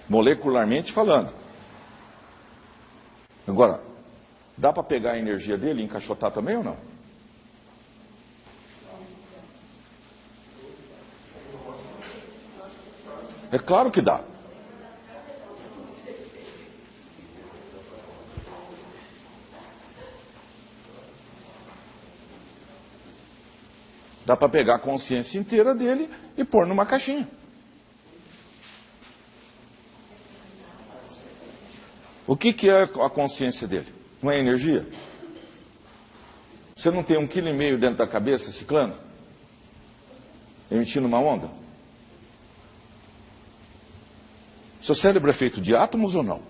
molecularmente falando. Agora, dá para pegar a energia dele e encaixotar também ou não? É claro que dá. Dá para pegar a consciência inteira dele e pôr numa caixinha. O que é a consciência dele? Não é energia? Você não tem 1,5 kg dentro da cabeça ciclando? Emitindo uma onda? Seu cérebro é feito de átomos ou não?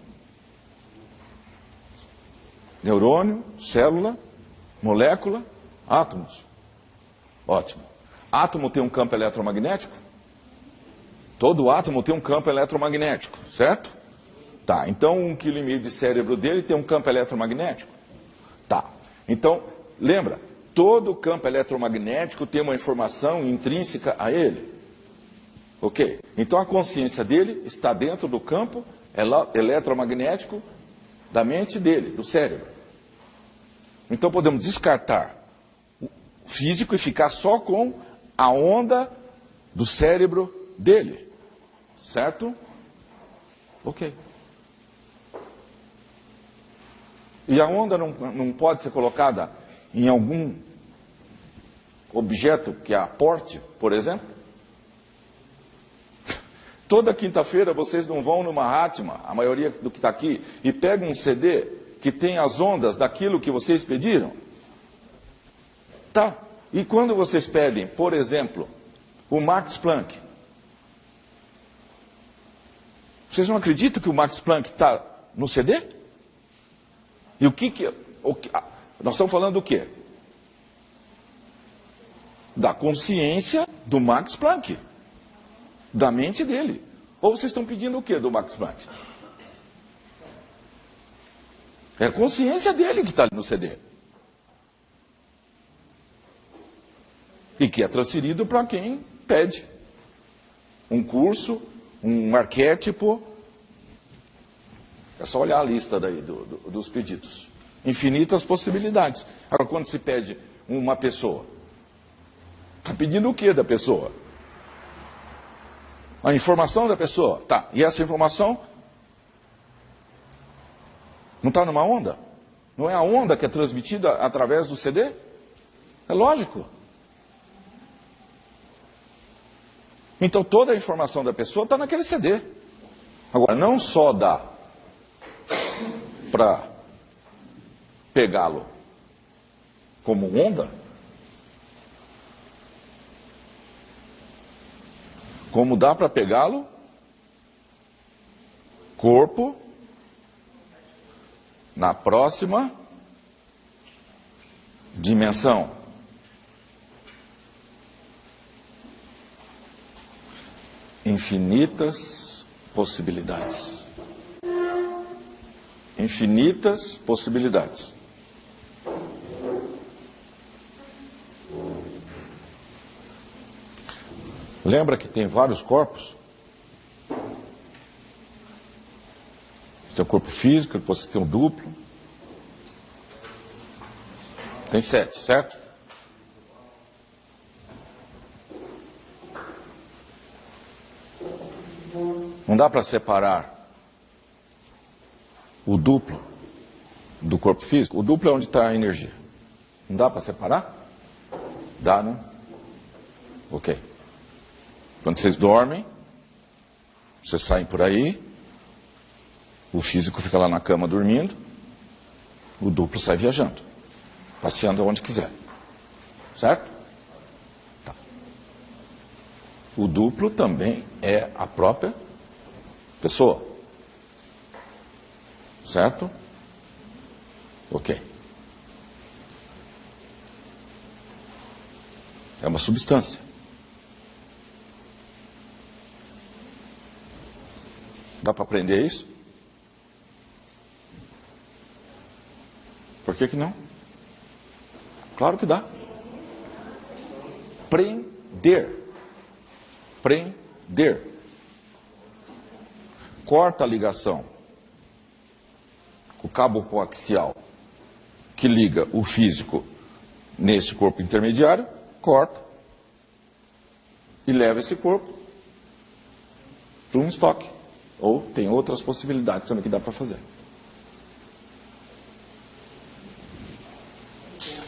Neurônio, célula, molécula, átomos. Ótimo. Átomo tem um campo eletromagnético? Todo átomo tem um campo eletromagnético, certo? Tá, então 1,5 kg de cérebro dele tem um campo eletromagnético? Tá. Então, lembra, todo campo eletromagnético tem uma informação intrínseca a ele. Ok? Então a consciência dele está dentro do campo eletromagnético da mente dele, do cérebro. Então podemos descartar o físico e ficar só com a onda do cérebro dele. Certo? Ok. E a onda não pode ser colocada em algum objeto que a aporte, por exemplo? Toda quinta-feira vocês não vão numa Hatma, a maioria do que está aqui, e pegam um CD que tem as ondas daquilo que vocês pediram? Tá. E quando vocês pedem, por exemplo, o Max Planck, vocês não acreditam que o Max Planck está no CD? E nós estamos falando do quê? Da consciência do Max Planck. Da mente dele. Ou vocês estão pedindo o que do Max Planck? É a consciência dele que está ali no CD. E que é transferido para quem pede. Um curso, um arquétipo. É só olhar a lista daí dos pedidos. Infinitas possibilidades. Agora, quando se pede uma pessoa, está pedindo o que da pessoa? A informação da pessoa. Tá. E essa informação não está numa onda? Não é a onda que é transmitida através do CD? É lógico. Então toda a informação da pessoa está naquele CD. Agora, não só dá para pegá-lo como onda, como dá para pegá-lo corpo na próxima dimensão. Infinitas possibilidades. Infinitas possibilidades. Lembra que tem vários corpos? Você tem o corpo físico, depois você tem o duplo. Tem 7, certo? Não dá para separar o duplo do corpo físico. O duplo é onde está a energia. Não dá para separar? Dá, né? Ok. Quando vocês dormem, vocês saem por aí, o físico fica lá na cama dormindo, o duplo sai viajando, passeando onde quiser. Certo? Tá. O duplo também é a própria pessoa. Certo? Ok. É uma substância. Dá para aprender isso? Por que não? Claro que dá. Prender. Prender. Corta a ligação. O cabo coaxial que liga o físico nesse corpo intermediário, corta e leva esse corpo para um estoque. Ou tem outras possibilidades também que dá para fazer.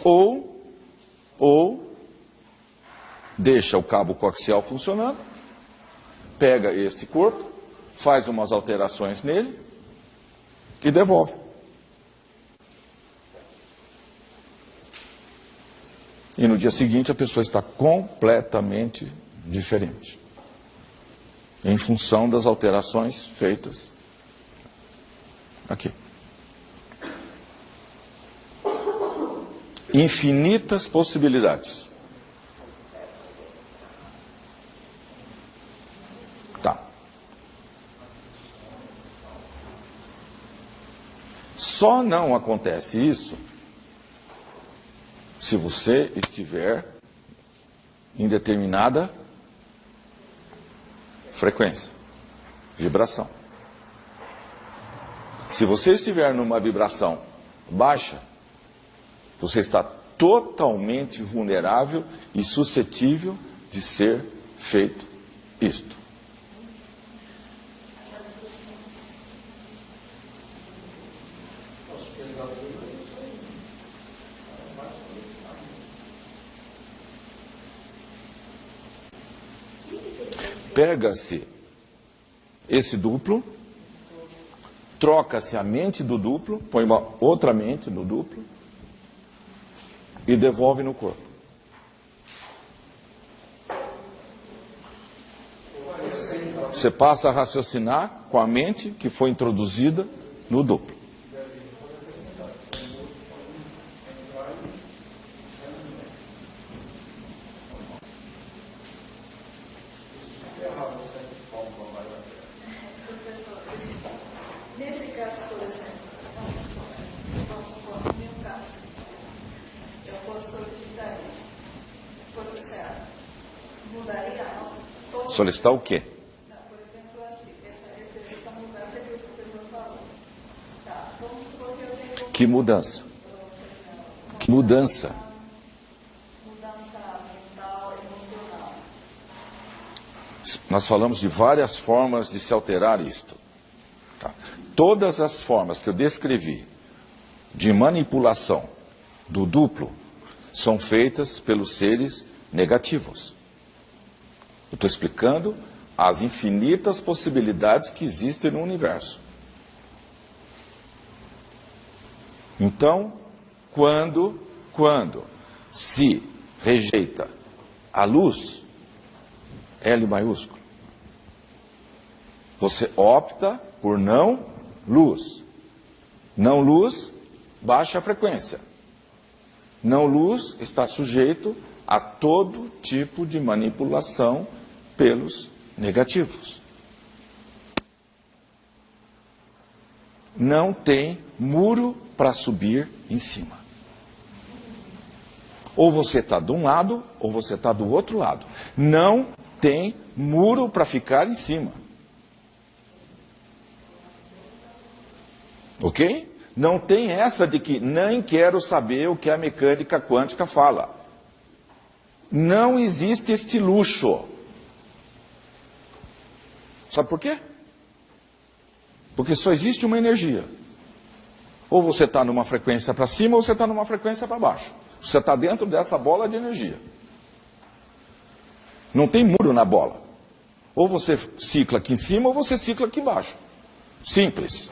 Ou deixa o cabo coaxial funcionando, pega este corpo, faz umas alterações nele e devolve. E no dia seguinte a pessoa está completamente diferente. Em função das alterações feitas aqui. Infinitas possibilidades. Tá. Só não acontece isso se você estiver em determinada frequência, vibração. Se você estiver numa vibração baixa, você está totalmente vulnerável e suscetível de ser feito isto. Pega-se esse duplo, troca-se a mente do duplo, põe uma outra mente no duplo e devolve no corpo. Você passa a raciocinar com a mente que foi introduzida no duplo. Nesse caso, por exemplo, vamos supor, no meu caso, eu posso solicitar isso. Por mudaria algo? Solicitar o quê? Não, por exemplo, assim, essa mudança que o professor falou. Tá, vamos supor que eu tenho... Que mudança? Que mudança? Mudança mental, emocional. Nós falamos de várias formas de se alterar isto. Tá? Todas as formas que eu descrevi de manipulação do duplo são feitas pelos seres negativos. Eu estou explicando as infinitas possibilidades que existem no universo. Então, quando se rejeita a luz, L maiúsculo, você opta por não luz. Não luz, baixa frequência. Não luz está sujeito a todo tipo de manipulação pelos negativos. Não tem muro para subir em cima. Ou você está de um lado, ou você está do outro lado. Não tem muro para ficar em cima. Ok? Não tem essa de que nem quero saber o que a mecânica quântica fala. Não existe este luxo. Sabe por quê? Porque só existe uma energia. Ou você está numa frequência para cima, ou você está numa frequência para baixo. Você está dentro dessa bola de energia. Não tem muro na bola. Ou você cicla aqui em cima, ou você cicla aqui embaixo. Simples.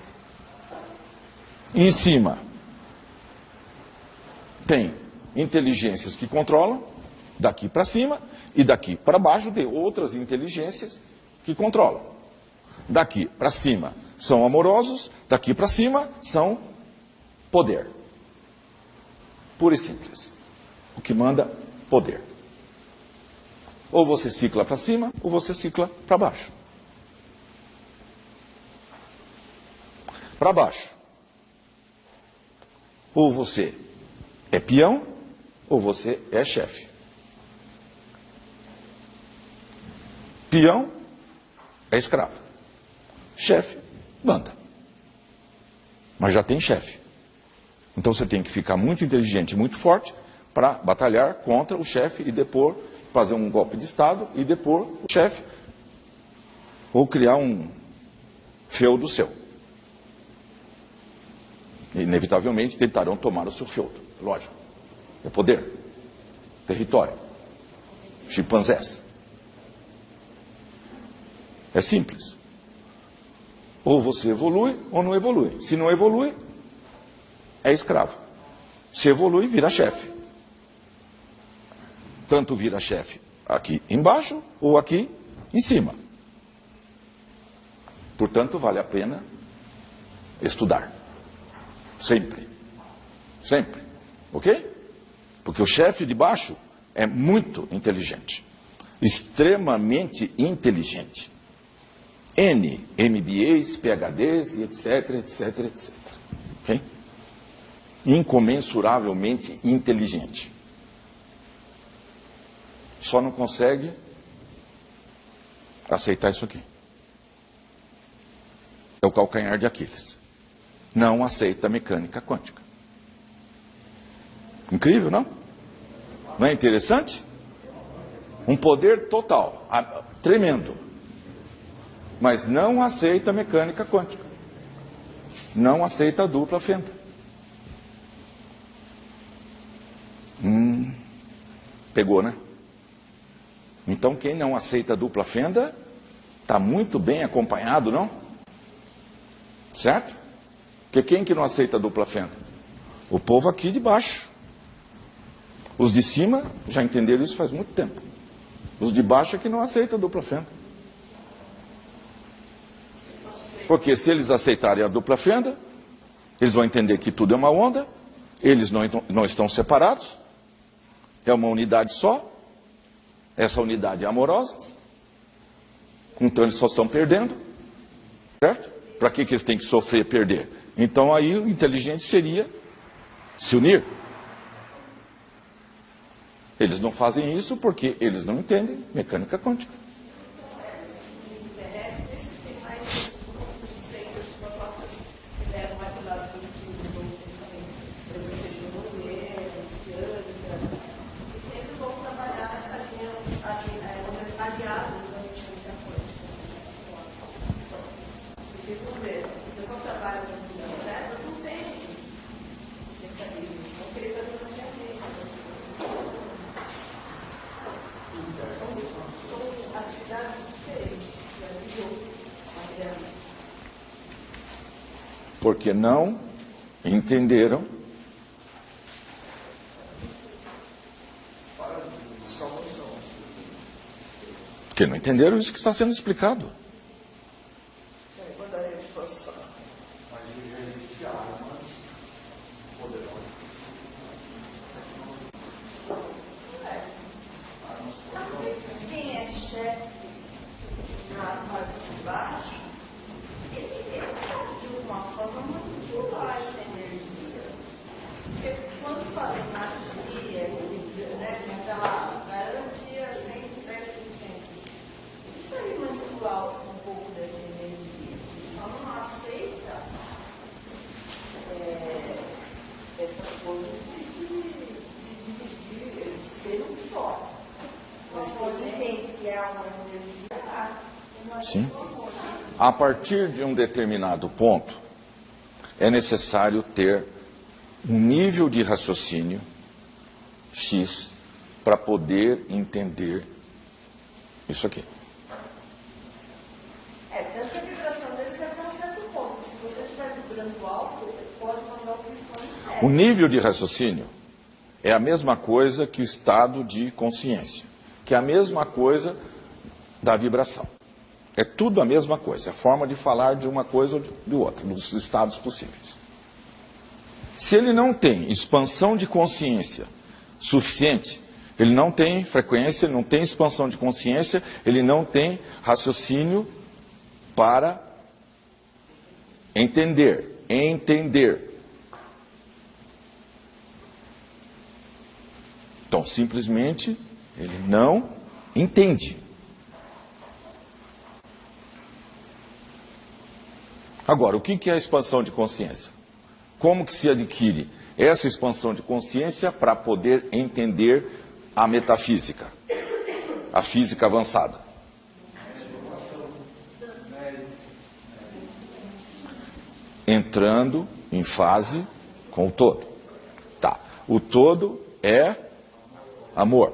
Em cima tem inteligências que controlam, daqui para cima, e daqui para baixo tem outras inteligências que controlam. Daqui para cima são amorosos, daqui para cima são poder. Puro e simples. O que manda, poder. Ou você cicla para cima, ou você cicla para baixo. Para baixo. Ou você é peão, ou você é chefe. Peão é escravo. Chefe, manda. Mas já tem chefe. Então você tem que ficar muito inteligente, muito forte, para batalhar contra o chefe e depor, fazer um golpe de Estado e depor o chefe. Ou criar um feudo seu. Inevitavelmente tentarão tomar o seu feudo. Lógico. É poder. Território. Chimpanzés. É simples. Ou você evolui ou não evolui. Se não evolui, é escravo. Se evolui, vira chefe. Tanto vira chefe aqui embaixo ou aqui em cima. Portanto, vale a pena estudar. Sempre. Sempre. Ok? Porque o chefe de baixo é muito inteligente. Extremamente inteligente. N, MBAs, PhDs, e etc, etc, etc. Ok? Incomensuravelmente inteligente. Só não consegue aceitar isso aqui. É o calcanhar de Aquiles. Não aceita a mecânica quântica. Incrível, não? Não é interessante? Um poder total, tremendo. Mas não aceita a mecânica quântica. Não aceita a dupla fenda. Pegou, né? Então quem não aceita a dupla fenda está muito bem acompanhado, não? Certo? Porque quem que não aceita a dupla fenda? O povo aqui de baixo. Os de cima já entenderam isso faz muito tempo. Os de baixo é que não aceitam a dupla fenda. Porque se eles aceitarem a dupla fenda, eles vão entender que tudo é uma onda, eles não estão separados, é uma unidade só, essa unidade é amorosa, então eles só estão perdendo, certo? Para que eles têm que sofrer e perder? Então aí o inteligente seria se unir. Eles não fazem isso porque eles não entendem mecânica quântica. Porque não entenderam porque não entenderam isso que está sendo explicado. Quando a gente for se ele entende que é uma energia, Sim. A partir de um determinado ponto, é necessário ter um nível de raciocínio X para poder entender isso aqui. Tanto que a vibração deles é até um certo ponto. Se você estiver vibrando alto, pode mandar o telefone em pé. O nível de raciocínio é a mesma coisa que o estado de consciência, que é a mesma coisa da vibração. É tudo a mesma coisa, é a forma de falar de uma coisa ou de outra, dos estados possíveis. Se ele não tem expansão de consciência suficiente, ele não tem frequência, ele não tem expansão de consciência, ele não tem raciocínio para entender. Então, simplesmente, ele não entende. Agora, o que é a expansão de consciência? Como que se adquire essa expansão de consciência para poder entender a metafísica, a física avançada? Entrando em fase com o todo. Tá. O todo é amor.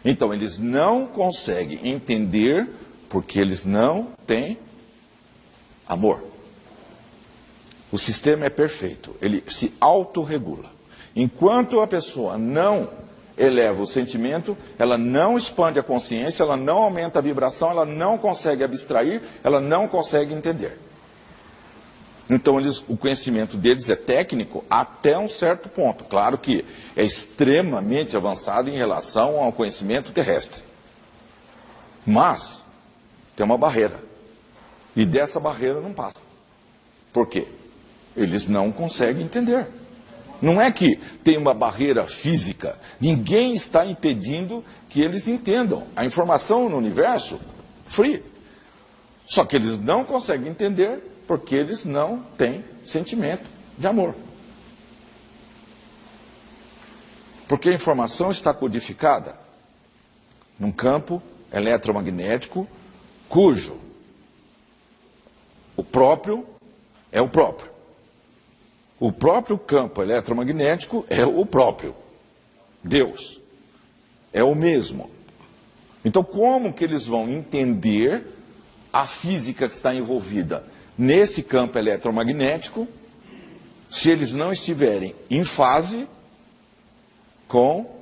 Então, eles não conseguem entender porque eles não têm amor. O sistema é perfeito, ele se autorregula. Enquanto a pessoa não eleva o sentimento, ela não expande a consciência, ela não aumenta a vibração, ela não consegue abstrair, ela não consegue entender. Então, o conhecimento deles é técnico até um certo ponto. Claro que é extremamente avançado em relação ao conhecimento terrestre. Mas tem uma barreira. E dessa barreira não passa. Por quê? Eles não conseguem entender. Não é que tem uma barreira física. Ninguém está impedindo que eles entendam. A informação no universo, free. Só que eles não conseguem entender porque eles não têm sentimento de amor. Porque a informação está codificada num campo eletromagnético cujo o próprio é o próprio. O próprio campo eletromagnético é o próprio. Deus. É o mesmo. Então, como que eles vão entender a física que está envolvida nesse campo eletromagnético se eles não estiverem em fase com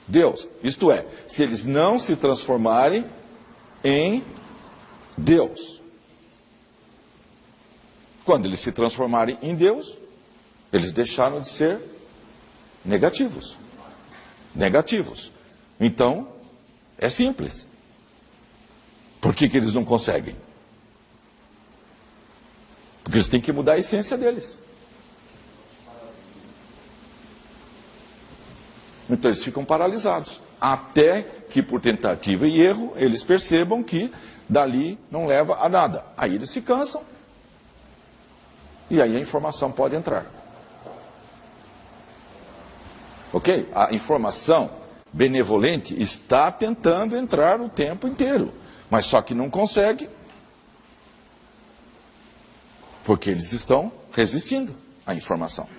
Deus? Isto é, se eles não se transformarem em Deus. Quando eles se transformarem em Deus, eles deixaram de ser negativos. Negativos. Então, é simples. Por que eles não conseguem? Porque eles têm que mudar a essência deles. Então eles ficam paralisados. Até que, por tentativa e erro, eles percebam que dali não leva a nada. Aí eles se cansam. E aí a informação pode entrar. Ok? A informação benevolente está tentando entrar o tempo inteiro. Mas só que não consegue. Porque eles estão resistindo à informação.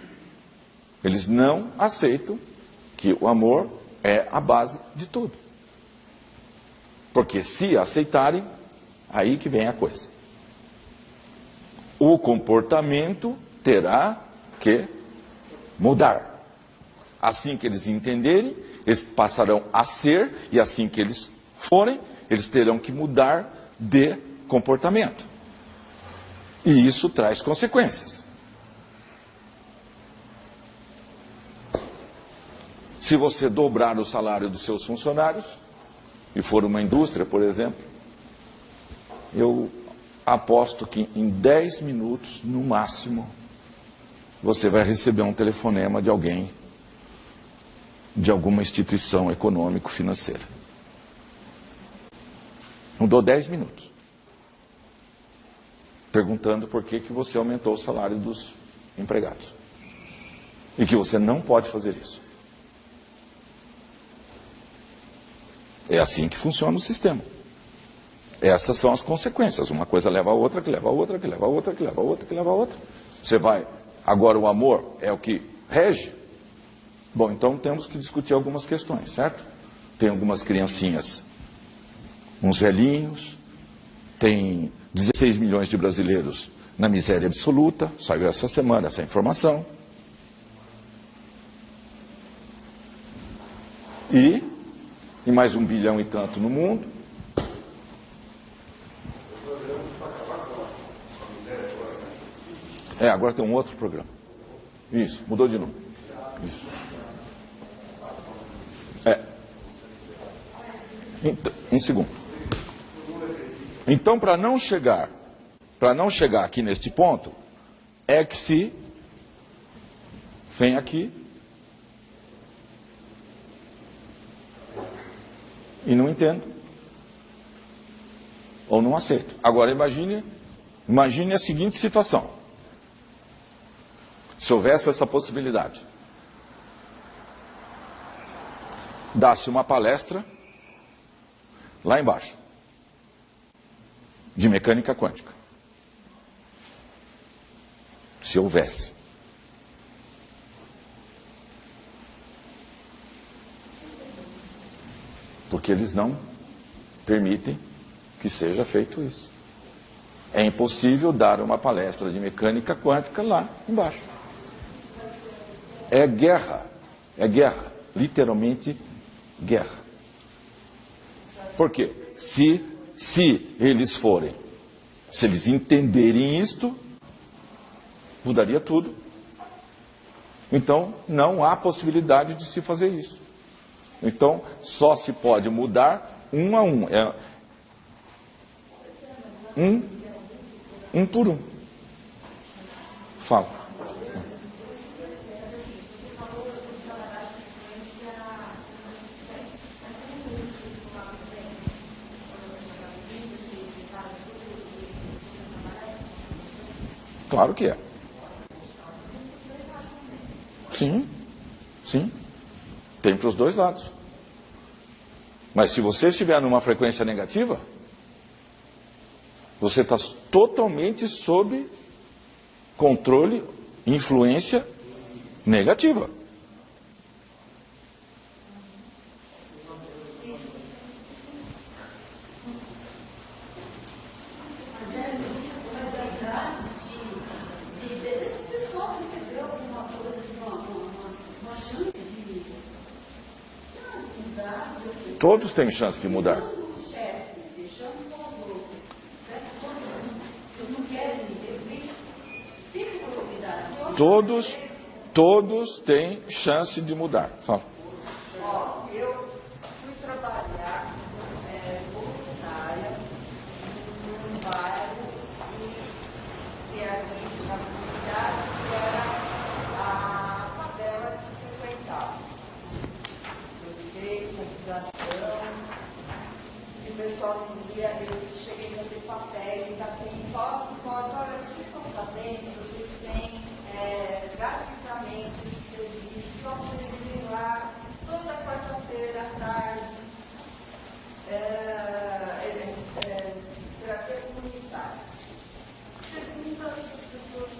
Eles não aceitam que o amor é a base de tudo. Porque se aceitarem, aí que vem a coisa. O comportamento terá que mudar. Assim que eles entenderem, eles passarão a ser, e assim que eles forem, eles terão que mudar de comportamento. E isso traz consequências. Se você dobrar o salário dos seus funcionários, e for uma indústria, por exemplo, eu aposto que em 10 minutos, no máximo, você vai receber um telefonema de alguém, de alguma instituição econômico-financeira. Não dou 10 minutos. Perguntando por que você aumentou o salário dos empregados. E que você não pode fazer isso. É assim que funciona o sistema. Essas são as consequências. Uma coisa leva a outra, que leva a outra, que leva a outra, que leva a outra, que leva a outra. Você vai... Agora o amor é o que rege? Bom, então temos que discutir algumas questões, certo? Tem algumas criancinhas, uns velhinhos, tem 16 milhões de brasileiros na miséria absoluta, saiu essa semana essa informação. E mais 1 bilhão e tanto no mundo. Agora tem um outro programa. Isso, mudou de nome. Isso. Então, um segundo. Então, para não chegar aqui neste ponto, é que se vem aqui e não entendo. Ou não aceito. Agora imagine a seguinte situação. Se houvesse essa possibilidade. Dá-se uma palestra lá embaixo, de mecânica quântica. Se houvesse. Porque eles não permitem que seja feito isso. É impossível dar uma palestra de mecânica quântica lá embaixo. É guerra, literalmente guerra. Por quê? Se eles entenderem isto, mudaria tudo. Então, não há possibilidade de se fazer isso. Então, só se pode mudar um a um. Um por um. Fala. Claro que é. Sim. Tem para os dois lados. Mas se você estiver numa frequência negativa, você está totalmente sob controle, influência negativa. Todos têm chance de mudar. Todos têm chance de mudar. Fala. Eu fui trabalhar voluntária num bairro e ali na comunidade que era a favela que frequentava. Eu fiquei com fundação e o pessoal não ia, eu cheguei a fazer papéis e catei foto, olha, vocês estão sabendo, vocês têm gratuitamente esse serviço, só vocês irem lá toda quarta-feira à tarde, terapia comunitária. Perguntando essas pessoas.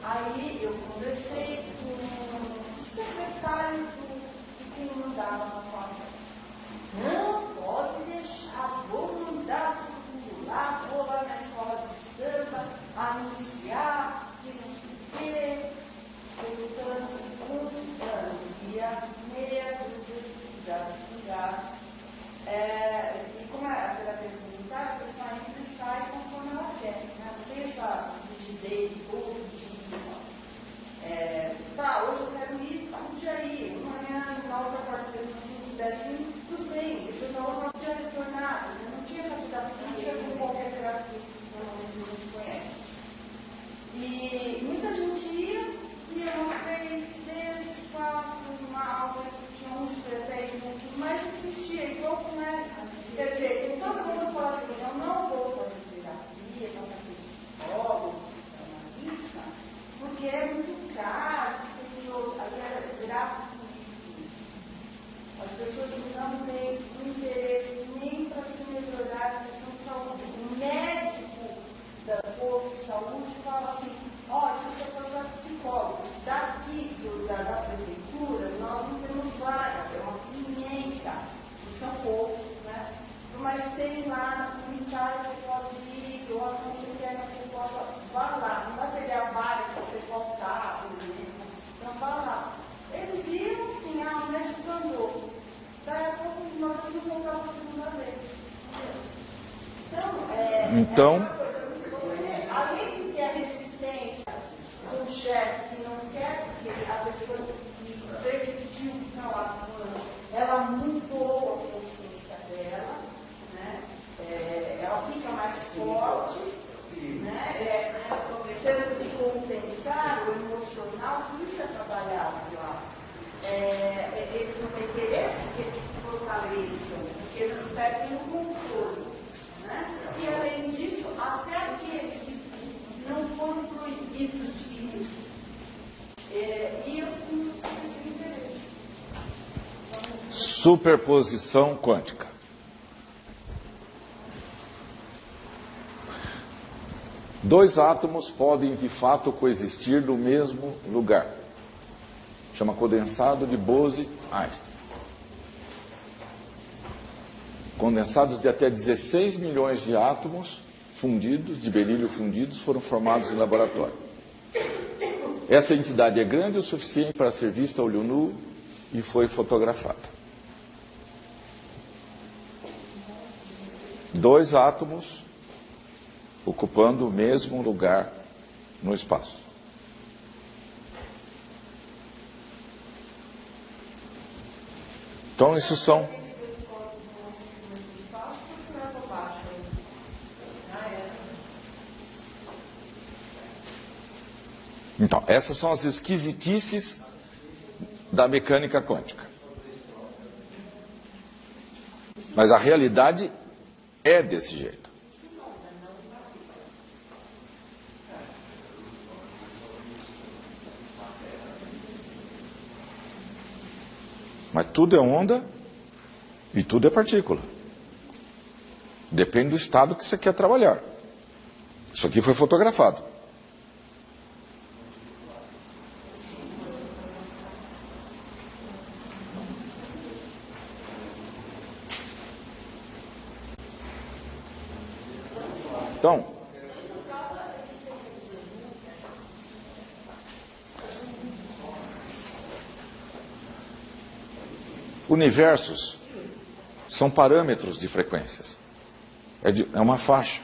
Aí eu conversei com o secretário de quem mandava na fábrica. Não, pode deixar, vou mandar todo mundo lá, vou lá na escola de samba, anunciar, que não sei o quê, perguntando, ia meia dúzia de lugares. E como é a terapia comunitária, a pessoa entra e sai conforme ela quer, né? Não tem essa rigidez de todo dia. Hoje eu quero ir, podia ir, amanhã, na outra quarta-feira, se pudesse ir, tudo bem, depois na outra podia retornar. Eu não tinha essa terapia com qualquer terapia que normalmente a gente conhece. E muita gente ia umas 3 vezes, 4, numa aula que tinha uns pretéritos, mas insistia, igual com médico. Quer dizer, todo mundo fala assim, eu não vou fazer terapia, fazer psicólogo, psicanalista, porque é muito caro, aí era gratuito. As pessoas não Então, Além de ter a resistência do chefe que não quer que a pessoa que decidiu não atuando, ela mudou a consciência dela, né? Ela fica mais forte, né? Tanto de compensar o emocional, tudo isso é trabalhado lá. Eles não têm interesse que eles se fortaleçam, porque eles perdem o controle. Né? E além disso, até aqueles que não foram proibidos de ir, iam com interesse. superposição quântica. Dois átomos podem de fato coexistir no mesmo lugar. Chama condensado de Bose-Einstein. Condensados de até 16 milhões de átomos fundidos, de berílio fundidos, foram formados em laboratório. Essa entidade é grande o suficiente para ser vista a olho nu e foi fotografada. Dois átomos ocupando o mesmo lugar no espaço. Então, isso são... Então, essas são as esquisitices da mecânica quântica. Mas a realidade é desse jeito. Mas tudo é onda e tudo é partícula. Depende do estado que você quer trabalhar. Isso aqui foi fotografado. Então, universos são parâmetros de frequências. É uma faixa.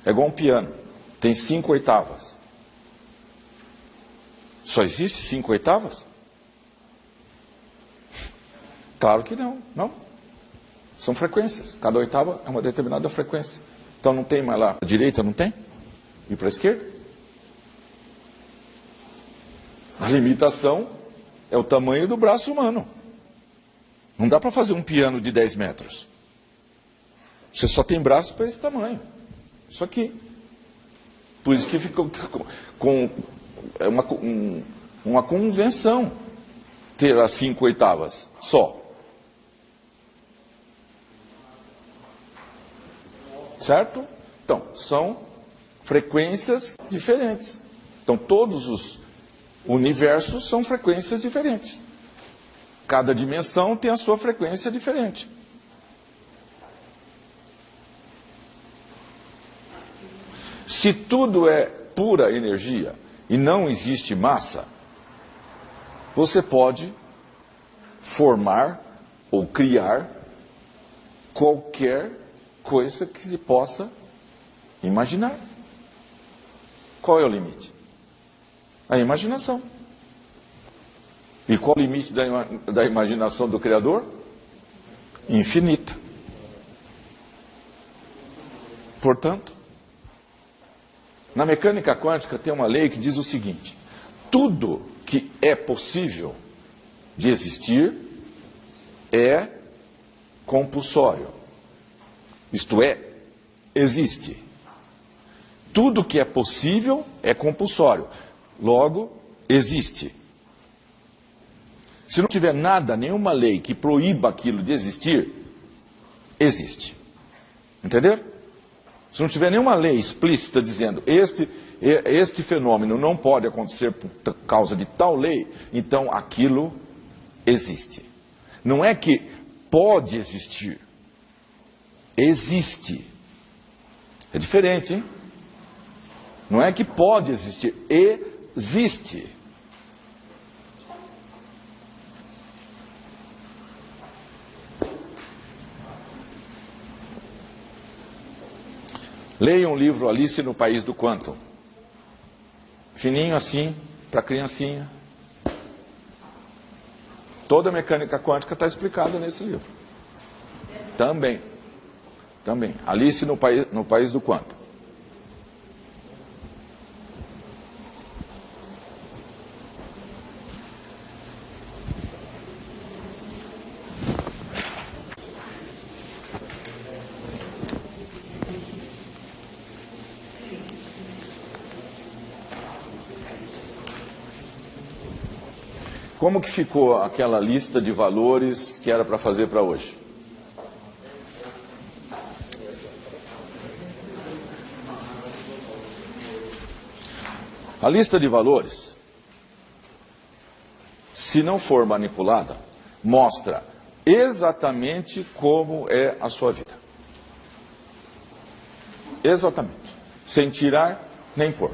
É igual um piano. Tem 5 oitavas. Só existe 5 oitavas? Claro que não. Não. São frequências. Cada oitava é uma determinada frequência. Então não tem mais lá. A direita não tem? E para a esquerda? A limitação é o tamanho do braço humano. Não dá para fazer um piano de 10 metros. Você só tem braço para esse tamanho. Isso aqui. Por isso que ficou com uma convenção ter as 5 oitavas só. Certo? Então, são frequências diferentes. Então, todos os universos são frequências diferentes. Cada dimensão tem a sua frequência diferente. Se tudo é pura energia e não existe massa, você pode formar ou criar qualquer coisa que se possa imaginar. Qual é o limite? A imaginação. E qual o limite da imaginação do Criador? Infinita. Portanto, na mecânica quântica tem uma lei que diz o seguinte: tudo que é possível de existir é compulsório. Isto é, existe. Tudo que é possível é compulsório. Logo, existe. Se não tiver nada, nenhuma lei que proíba aquilo de existir, existe. Entenderam? Se não tiver nenhuma lei explícita dizendo este fenômeno não pode acontecer por causa de tal lei, então aquilo existe. Não é que pode existir. Existe. É diferente, hein? Não é que pode existir, existe. Leia um livro Alice no País do Quantum. Fininho assim, para criancinha. Toda a mecânica quântica está explicada nesse livro. Também. Alice no País do Quantum. Como que ficou aquela lista de valores que era para fazer para hoje? A lista de valores, se não for manipulada, mostra exatamente como é a sua vida. Exatamente. Sem tirar nem pôr.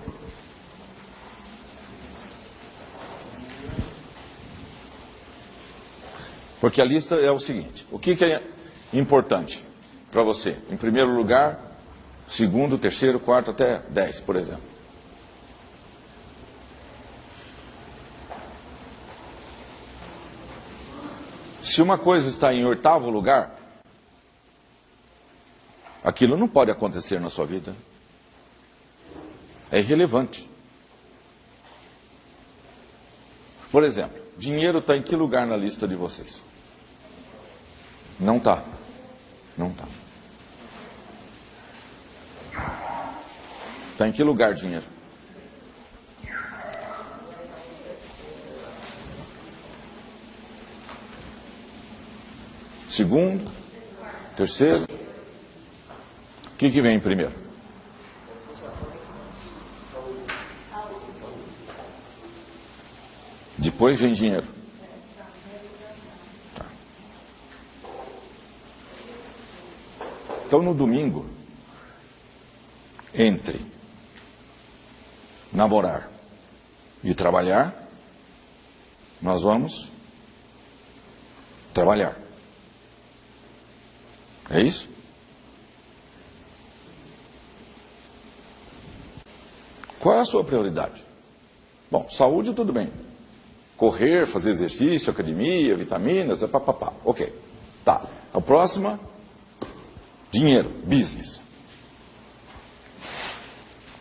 Porque a lista é o seguinte: o que é importante para você? Em primeiro lugar, segundo, terceiro, quarto, até 10, por exemplo. Se uma coisa está em 8º lugar, aquilo não pode acontecer na sua vida. É irrelevante. Por exemplo, dinheiro está em que lugar na lista de vocês? Não está. Não está. Está em que lugar dinheiro? Segundo, terceiro. O que vem primeiro? Depois vem dinheiro. Tá. Então no domingo, entre namorar e trabalhar, nós vamos trabalhar. É isso? Qual é a sua prioridade? Bom, saúde tudo bem. Correr, fazer exercício, academia, vitaminas, papapá. Ok. Tá. A próxima, dinheiro, business.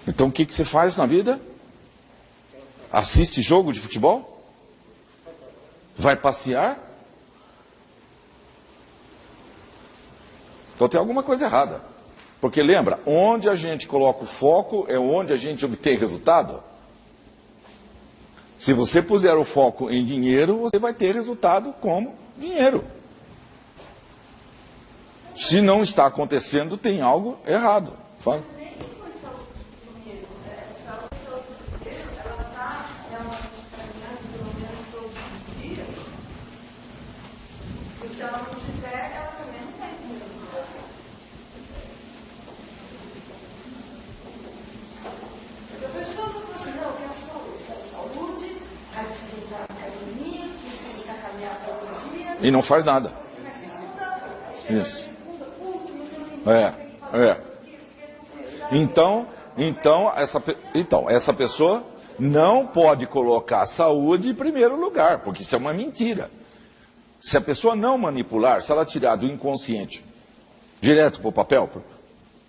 Então o que você faz na vida? Assiste jogo de futebol? Vai passear? Então tem alguma coisa errada. Porque lembra, onde a gente coloca o foco é onde a gente obtém resultado. Se você puser o foco em dinheiro, você vai ter resultado como dinheiro. Se não está acontecendo, tem algo errado. Fala. Se ela não tiver, ela também não tem dinheiro. Eu vejo todo mundo assim, não, eu quero saúde, aí preciso entrar na academia, preciso começar a caminhar todo dia. E não faz nada. Mas segunda, aí chega Isso. segunda, putz, mas eu nem tenho que fazer Então, essa pessoa não pode colocar a saúde em primeiro lugar, porque isso é uma mentira. Se a pessoa não manipular, se ela tirar do inconsciente direto para o papel,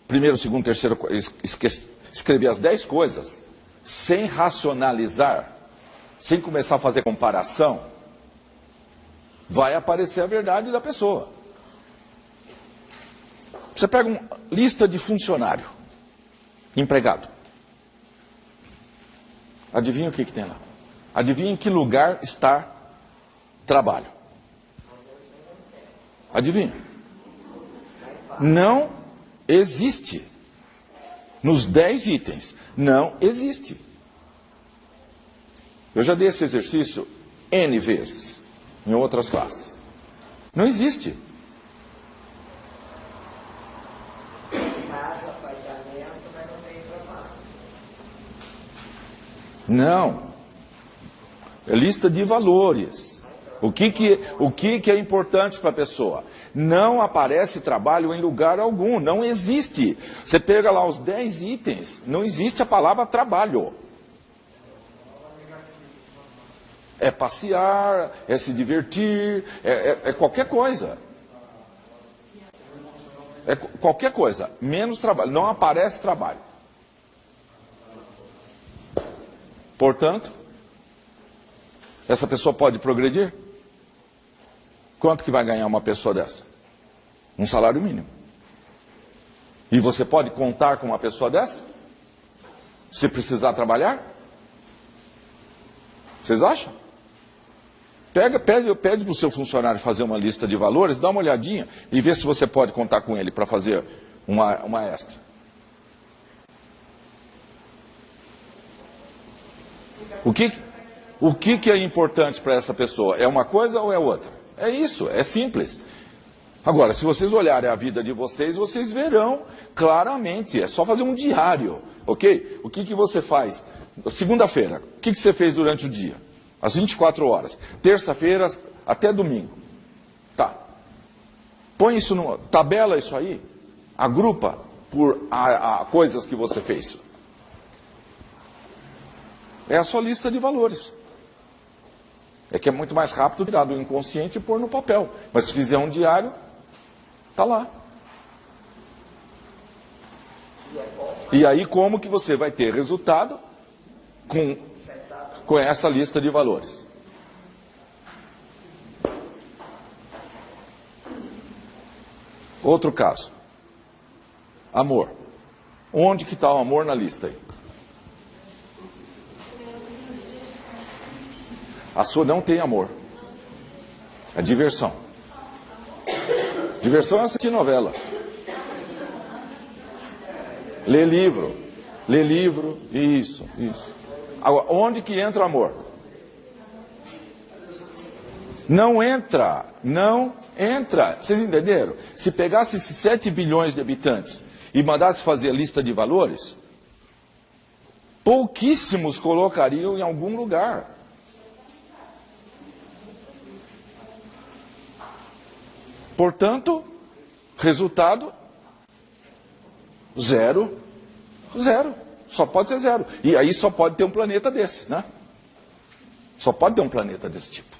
primeiro, segundo, terceiro, escrever as 10 coisas, sem racionalizar, sem começar a fazer comparação, vai aparecer a verdade da pessoa. Você pega uma lista de funcionário, empregado. Adivinha o que tem lá? Adivinha em que lugar está trabalho? Adivinha? Não existe. Nos 10 itens, não existe. Eu já dei esse exercício N vezes, em outras classes. Não existe. Casa, apartamento, mas não tem trabalho. Não. É lista de valores. O que é importante para a pessoa? Não aparece trabalho em lugar algum, não existe. Você pega lá os 10 itens, não existe a palavra trabalho. É passear, é se divertir, é qualquer coisa. É qualquer coisa, menos trabalho. Não aparece trabalho. Portanto, essa pessoa pode progredir? Quanto que vai ganhar uma pessoa dessa? Um salário mínimo. E você pode contar com uma pessoa dessa? Se precisar trabalhar? Vocês acham? Pede para o seu funcionário fazer uma lista de valores, dá uma olhadinha e vê se você pode contar com ele para fazer uma extra. O que é importante para essa pessoa? É uma coisa ou é outra? É isso, é simples. Agora, se vocês olharem a vida de vocês, vocês verão claramente. É só fazer um diário, ok? O que você faz? Segunda-feira, o que você fez durante o dia? Às 24 horas. Terça-feira até domingo. Tá. Põe isso tabela isso aí. Agrupa por coisas que você fez. É a sua lista de valores. É que é muito mais rápido tirar do inconsciente e pôr no papel. Mas se fizer um diário, tá lá. E aí como que você vai ter resultado com essa lista de valores? Outro caso. Amor. Onde que está o amor na lista aí? A sua não tem amor. É diversão. Diversão é assistir novela. Ler livro. Ler livro. Isso. Agora, onde que entra o amor? Não entra. Vocês entenderam? Se pegasse esses 7 bilhões de habitantes e mandasse fazer a lista de valores, pouquíssimos colocariam em algum lugar. Portanto, resultado, zero. Só pode ser zero. E aí só pode ter um planeta desse, né? Só pode ter um planeta desse tipo.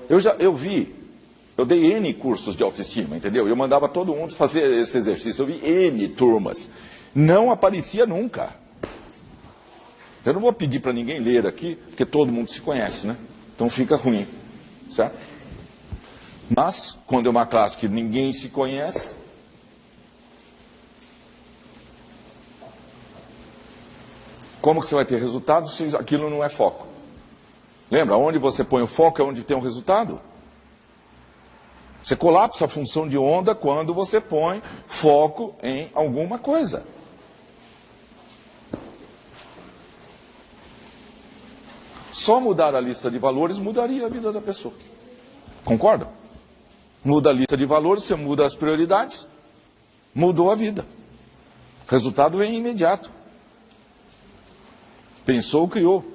Eu dei N cursos de autoestima, entendeu? Eu mandava todo mundo fazer esse exercício. Eu vi N turmas. Não aparecia nunca. Eu não vou pedir para ninguém ler aqui, porque todo mundo se conhece, né? Então fica ruim, certo? Mas, quando é uma classe que ninguém se conhece, como que você vai ter resultado se aquilo não é foco? Lembra, onde você põe o foco é onde tem o resultado? Você colapsa a função de onda quando você põe foco em alguma coisa. Só mudar a lista de valores mudaria a vida da pessoa. Concorda? Muda a lista de valores, você muda as prioridades, mudou a vida. Resultado vem imediato. Pensou, criou.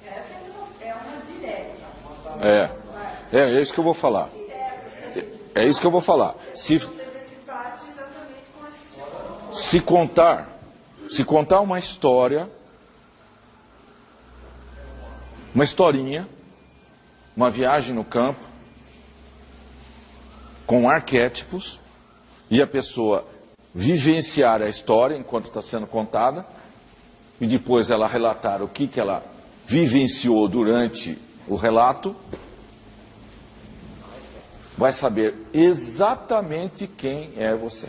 Essa é uma direta. É isso que eu vou falar. É isso que eu vou falar. Se contar uma história, uma historinha, uma viagem no campo, com arquétipos, e a pessoa vivenciar a história enquanto está sendo contada, e depois ela relatar o que ela vivenciou durante o relato, vai saber exatamente quem é você.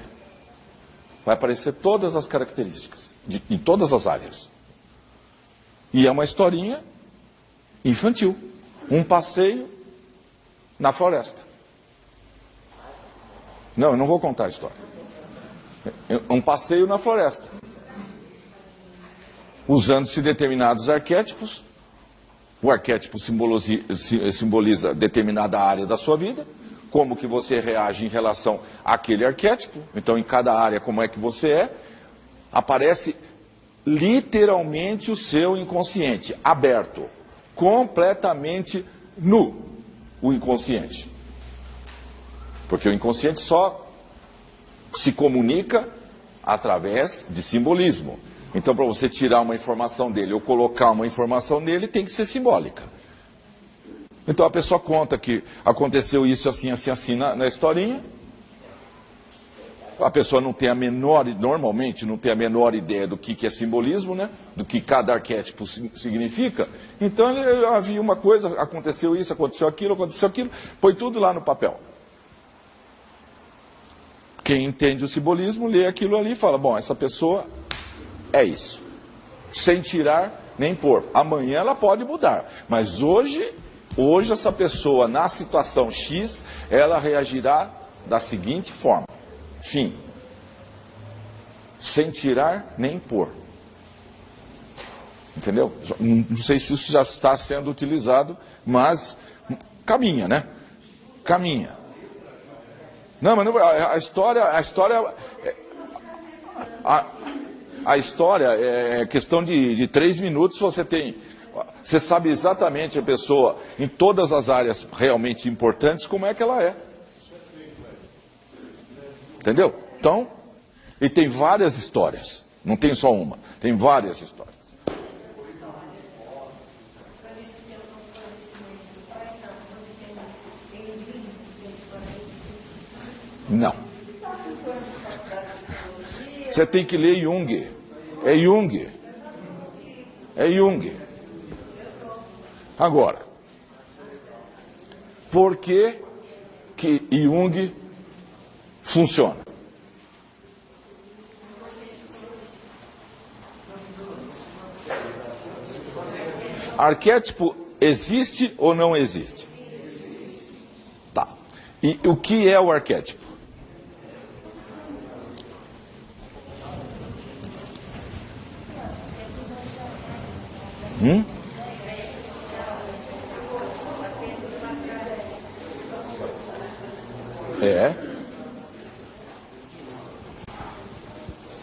Vai aparecer todas as características, em todas as áreas. E é uma historinha infantil. Um passeio na floresta. Não, eu não vou contar a história. Um passeio na floresta. Usando-se determinados arquétipos. O arquétipo simboliza determinada área da sua vida. Como que você reage em relação àquele arquétipo. Então, em cada área, como é que você é. Aparece literalmente o seu inconsciente, aberto. Completamente nu, o inconsciente. Porque o inconsciente só se comunica através de simbolismo. Então, para você tirar uma informação dele ou colocar uma informação nele, tem que ser simbólica. Então, a pessoa conta que aconteceu isso assim, assim, assim na historinha. A pessoa não tem a menor, normalmente não tem a menor ideia do que é simbolismo, né? Do que cada arquétipo significa. Então, havia uma coisa, aconteceu isso, aconteceu aquilo, põe tudo lá no papel. Quem entende o simbolismo, lê aquilo ali e fala, bom, essa pessoa é isso. Sem tirar nem pôr. Amanhã ela pode mudar. Mas hoje essa pessoa, na situação X, ela reagirá da seguinte forma. Fim. Sem tirar nem pôr. Entendeu? Não sei se isso já está sendo utilizado, mas caminha, né? Caminha. Não, mas não, a história é questão de 3 minutos, você sabe exatamente a pessoa em todas as áreas realmente importantes, como é que ela é. Entendeu? Então, e tem várias histórias, não tem só uma, tem várias histórias. Não. Você tem que ler Jung. É Jung. É Jung. Agora, por que Jung funciona? Arquétipo existe ou não existe? Tá. E o que é o arquétipo?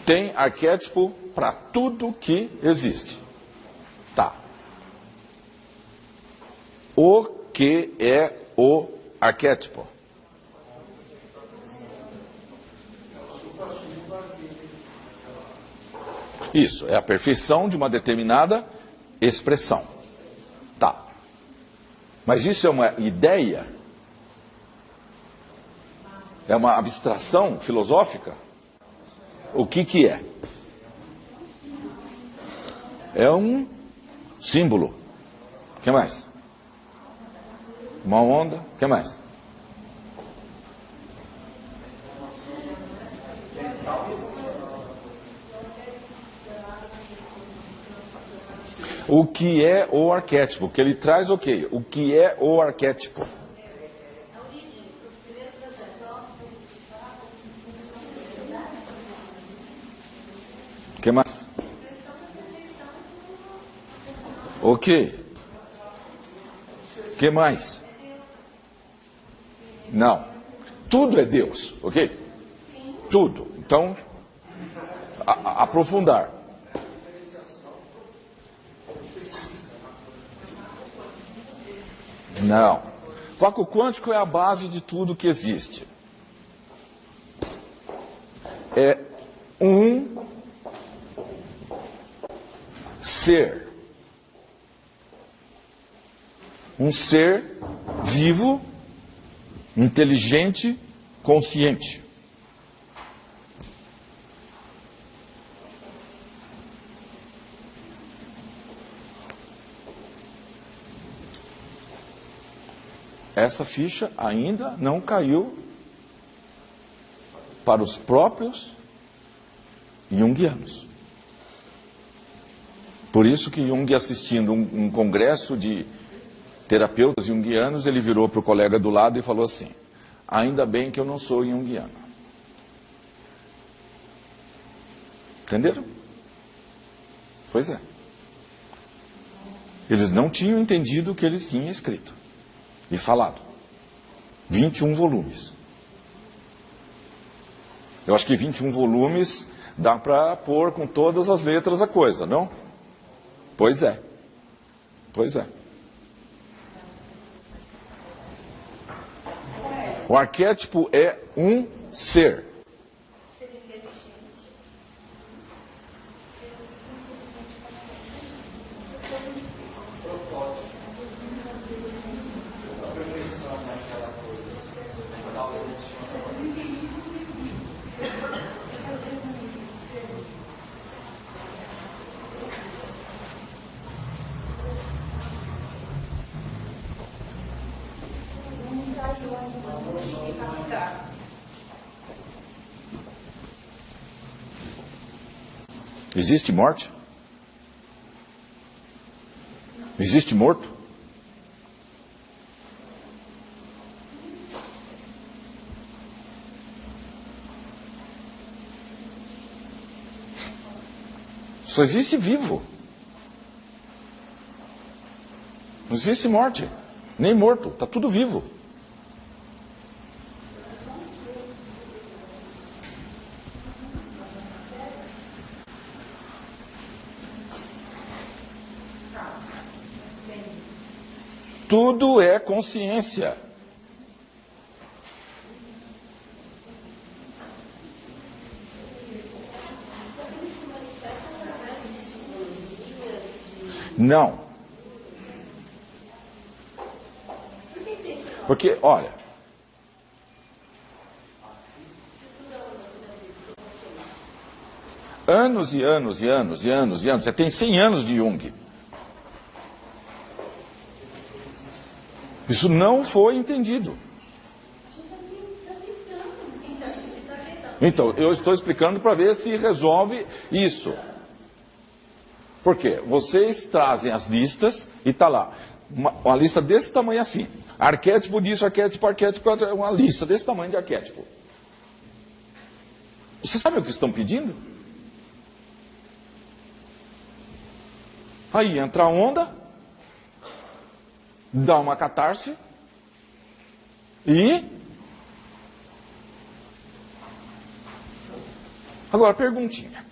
Tem arquétipo para tudo que existe. Tá. O que é o arquétipo? Isso, é a perfeição de uma determinada expressão. Tá. Mas isso é uma ideia? É uma abstração filosófica? O que é? É um símbolo. O que mais? Uma onda. O que mais? O que é o arquétipo? Que ele traz o quê? O que é o arquétipo? O que mais? O que? O que mais? Não. Tudo é Deus, ok? Tudo. Então, aprofundar. Não. Vácuo quântico é a base de tudo que existe. É um ser. Um ser vivo, inteligente, consciente. Essa ficha ainda não caiu para os próprios junguianos. Por isso que Jung, assistindo um congresso de terapeutas junguianos, ele virou para o colega do lado e falou assim: ainda bem que eu não sou junguiano. Entenderam? Pois é. Eles não tinham entendido o que ele tinha escrito e falado. 21 volumes. Eu acho que 21 volumes dá para pôr com todas as letras a coisa, não? Pois é. Pois é. O arquétipo é um ser. Existe morte? Existe morto? Só existe vivo. Não existe morte, nem morto, está tudo vivo. Tudo é consciência. Não. Porque, olha, anos e anos e anos e anos e anos, já tem 100 anos de Jung. Isso não foi entendido. Então, eu estou explicando para ver se resolve isso. Por quê? Vocês trazem as listas e está lá. Uma lista desse tamanho assim. Arquétipo disso, arquétipo, uma lista desse tamanho de arquétipo. Vocês sabem o que estão pedindo? Aí entra a onda, dá uma catarse e... Agora, perguntinha.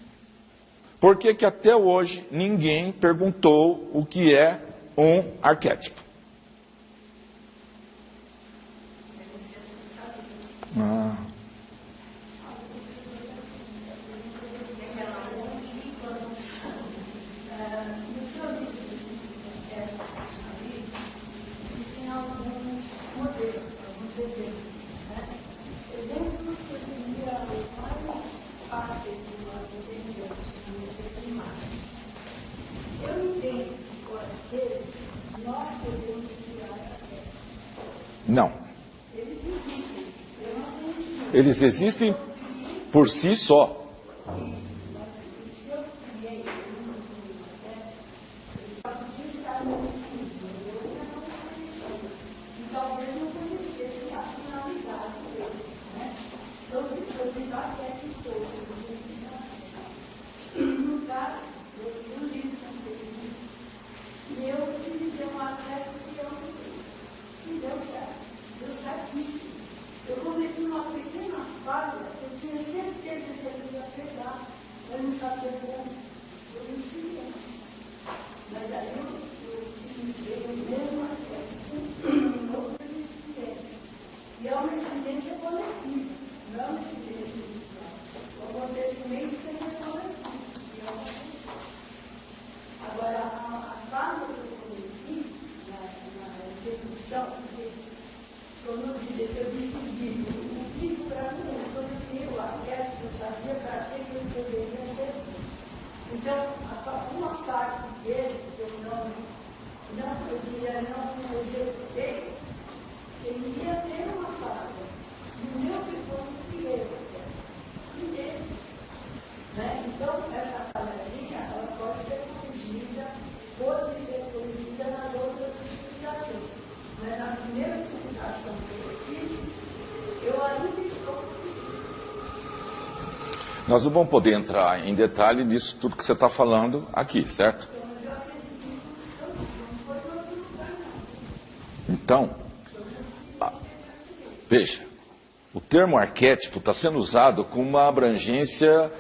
Por que que até hoje ninguém perguntou o que é um arquétipo? Não. Eles existem por si só. Eu cometi uma pequena falha, eu tinha certeza que ele ia pegar. Nós não vamos poder entrar em detalhe disso tudo que você está falando aqui, certo? Então, veja, o termo arquétipo está sendo usado com uma abrangência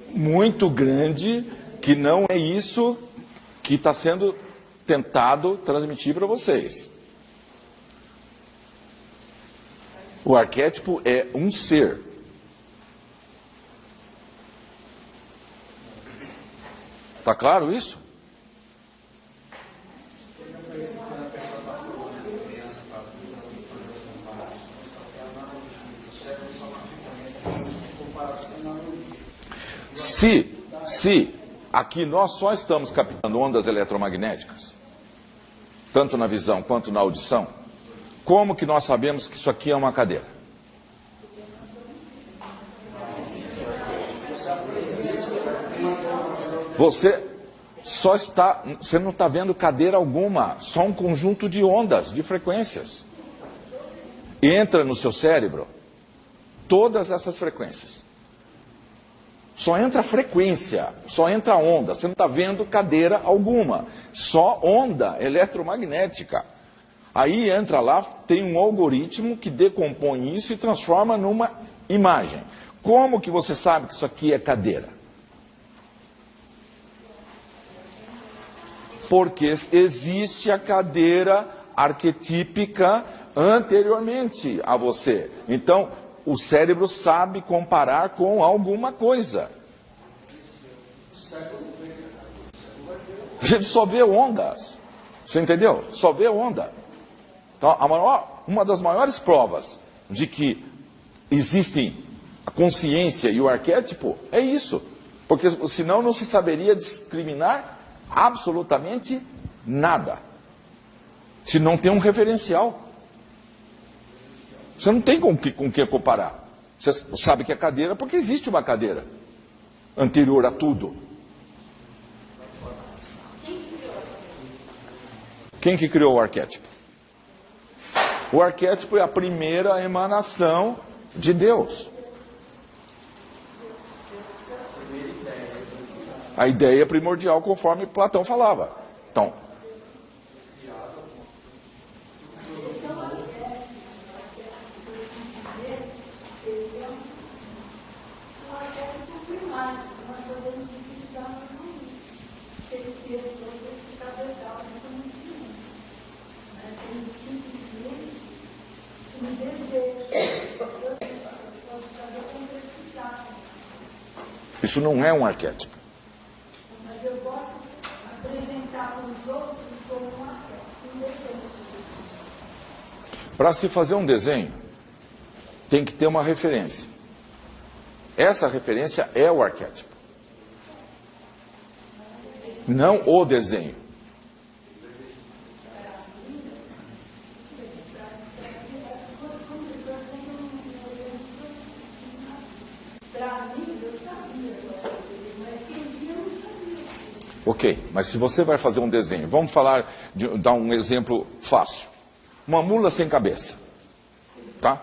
muito grande, que não é isso que está sendo tentado transmitir para vocês. O arquétipo é um ser. Está claro isso? Se aqui nós só estamos captando ondas eletromagnéticas, tanto na visão quanto na audição, como que nós sabemos que isso aqui é uma cadeira? Você não está vendo cadeira alguma, só um conjunto de ondas, de frequências. Entra no seu cérebro todas essas frequências. Só entra frequência, só entra onda. Você não está vendo cadeira alguma, só onda eletromagnética. Aí entra lá, tem um algoritmo que decompõe isso e transforma numa imagem. Como que você sabe que isso aqui é cadeira? Porque existe a cadeira arquetípica anteriormente a você. Então, o cérebro sabe comparar com alguma coisa. A gente só vê ondas. Você entendeu? Só vê onda. Então, uma das maiores provas de que existem a consciência e o arquétipo é isso. Porque senão não se saberia discriminar absolutamente nada. Se não tem um referencial. Você não tem com que comparar. Você sabe que é cadeira porque existe uma cadeira anterior a tudo. Quem que criou o arquétipo? O arquétipo é a primeira emanação de Deus. A ideia primordial, conforme Platão falava. Então, isso não é um arquétipo. Mas eu posso apresentar para os outros como um desenho. Para se fazer um desenho, tem que ter uma referência. Essa referência é o arquétipo. Não o desenho. Ok, mas se você vai fazer um desenho, vamos dar um exemplo fácil. Uma mula sem cabeça. Tá?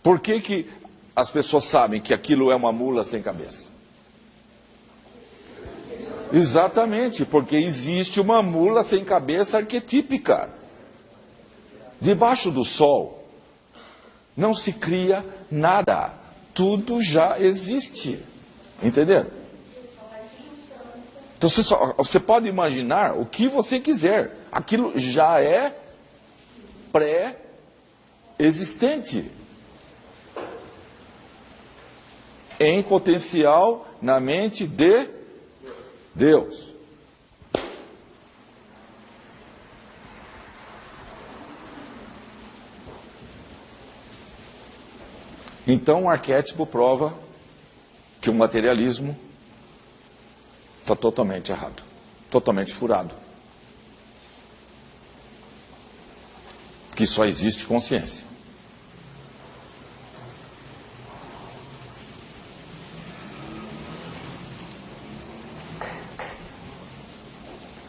Por que as pessoas sabem que aquilo é uma mula sem cabeça? Exatamente, porque existe uma mula sem cabeça arquetípica. Debaixo do sol não se cria nada. Tudo já existe. Entenderam? Então você pode imaginar o que você quiser. Aquilo já é pré-existente. Em potencial na mente de Deus. Então o arquétipo prova que o materialismo está totalmente errado, totalmente furado. Que só existe consciência.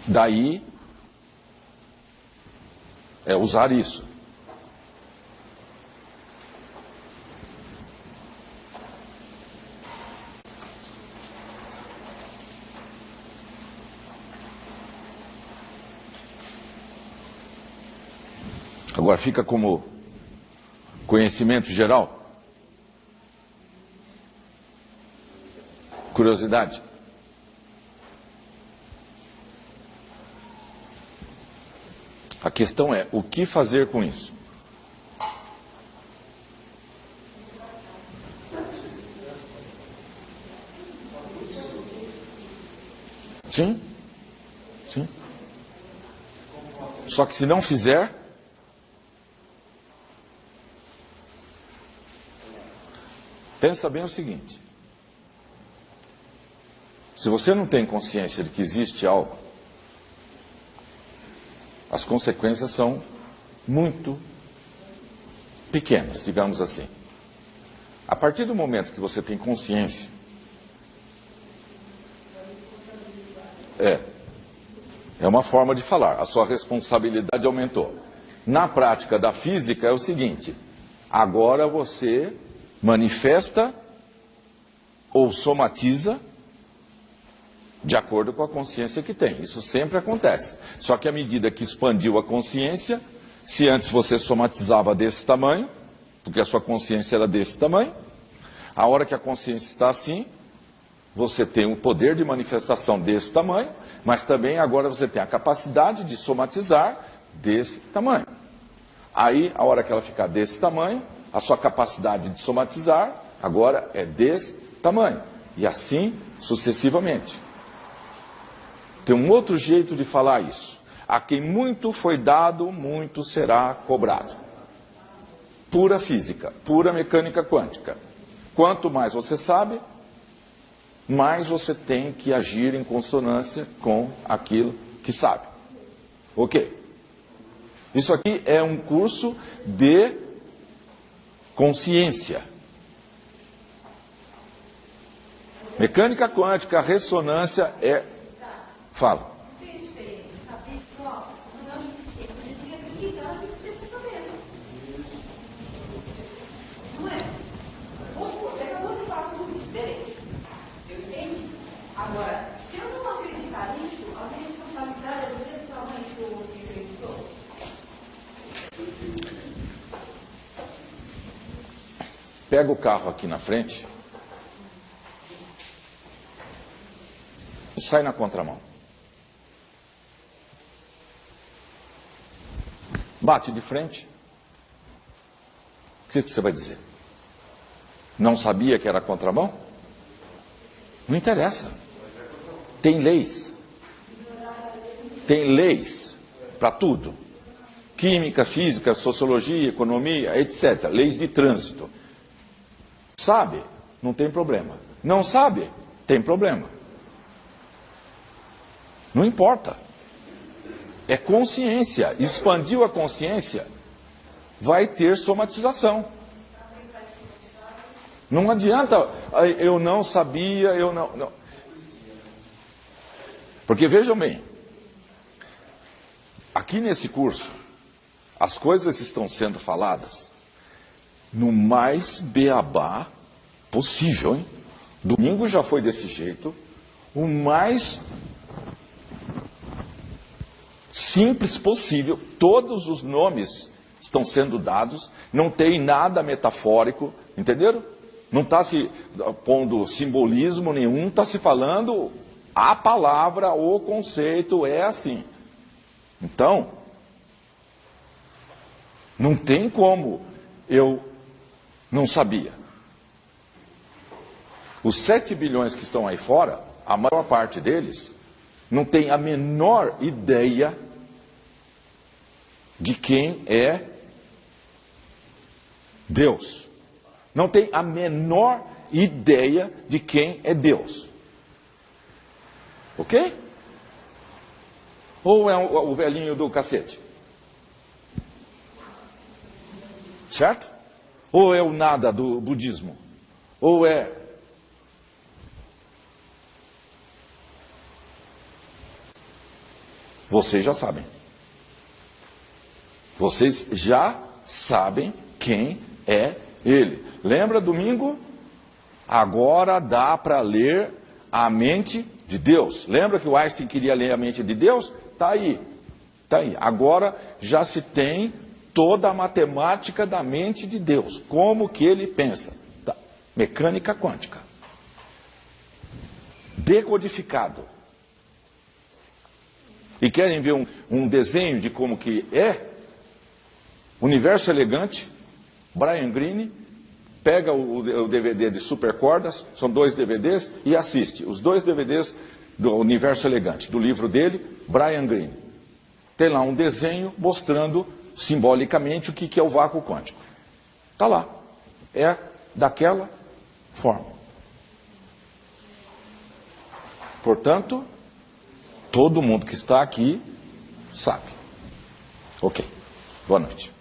Daí é usar isso. Agora fica como conhecimento geral. Curiosidade. A questão é, o que fazer com isso? Sim, sim. Só que se não fizer, pensa bem o seguinte: se você não tem consciência de que existe algo, as consequências são muito pequenas, digamos assim. A partir do momento que você tem consciência, é uma forma de falar, a sua responsabilidade aumentou. Na prática da física é o seguinte: agora você manifesta ou somatiza de acordo com a consciência que tem. Isso sempre acontece. Só que à medida que expandiu a consciência, se antes você somatizava desse tamanho, porque a sua consciência era desse tamanho, a hora que a consciência está assim, você tem um poder de manifestação desse tamanho, mas também agora você tem a capacidade de somatizar desse tamanho. Aí, a hora que ela ficar desse tamanho, a sua capacidade de somatizar agora é desse tamanho. E assim sucessivamente. Tem um outro jeito de falar isso. A quem muito foi dado, muito será cobrado. Pura física, pura mecânica quântica. Quanto mais você sabe, mais você tem que agir em consonância com aquilo que sabe. Ok? Isso aqui é um curso de consciência. Mecânica quântica, ressonância é... Fala. Não tem diferença, saber só, não esquecer, você tem que acreditar no que você está sabendo. Não é? Você acabou de falar tudo isso, beleza. Eu entendi. Agora, se eu não acreditar nisso, a minha responsabilidade é do mesmo tamanho que o outro acreditou? Pega o carro aqui na frente e sai na contramão. Bate de frente. O que você vai dizer? Não sabia que era contramão? Não interessa. Tem leis. Tem leis para tudo. Química, física, sociologia, economia, etc. Leis de trânsito. Sabe? Não tem problema. Não sabe? Tem problema. Não importa. É consciência. Expandiu a consciência, vai ter somatização. Não adianta, eu não sabia, eu não. Porque vejam bem, aqui nesse curso, as coisas estão sendo faladas no mais beabá possível, hein? Domingo já foi desse jeito, o mais simples possível, todos os nomes estão sendo dados, não tem nada metafórico, entenderam? Não está se pondo simbolismo nenhum, está se falando a palavra, o conceito é assim. Então, não tem como eu não sabia. Os 7 bilhões que estão aí fora, a maior parte deles não tem a menor ideia de quem é Deus. Não tem a menor ideia de quem é Deus. Ok? Ou é o velhinho do cacete? Certo? Ou é o nada do budismo? Ou é... Vocês já sabem. Vocês já sabem quem é ele. Lembra domingo? Agora dá para ler a mente de Deus. Lembra que o Einstein queria ler a mente de Deus? Está aí. Está aí. Agora já se tem toda a matemática da mente de Deus, como que ele pensa, da mecânica quântica, decodificado. E querem ver um desenho de como que é? Universo Elegante, Brian Greene, pega o DVD de Supercordas, são 2 DVDs, e assiste os 2 DVDs do Universo Elegante, do livro dele, Brian Greene. Tem lá um desenho mostrando simbolicamente o que é o vácuo quântico. Está lá. É daquela forma. Portanto, todo mundo que está aqui sabe. Ok. Boa noite.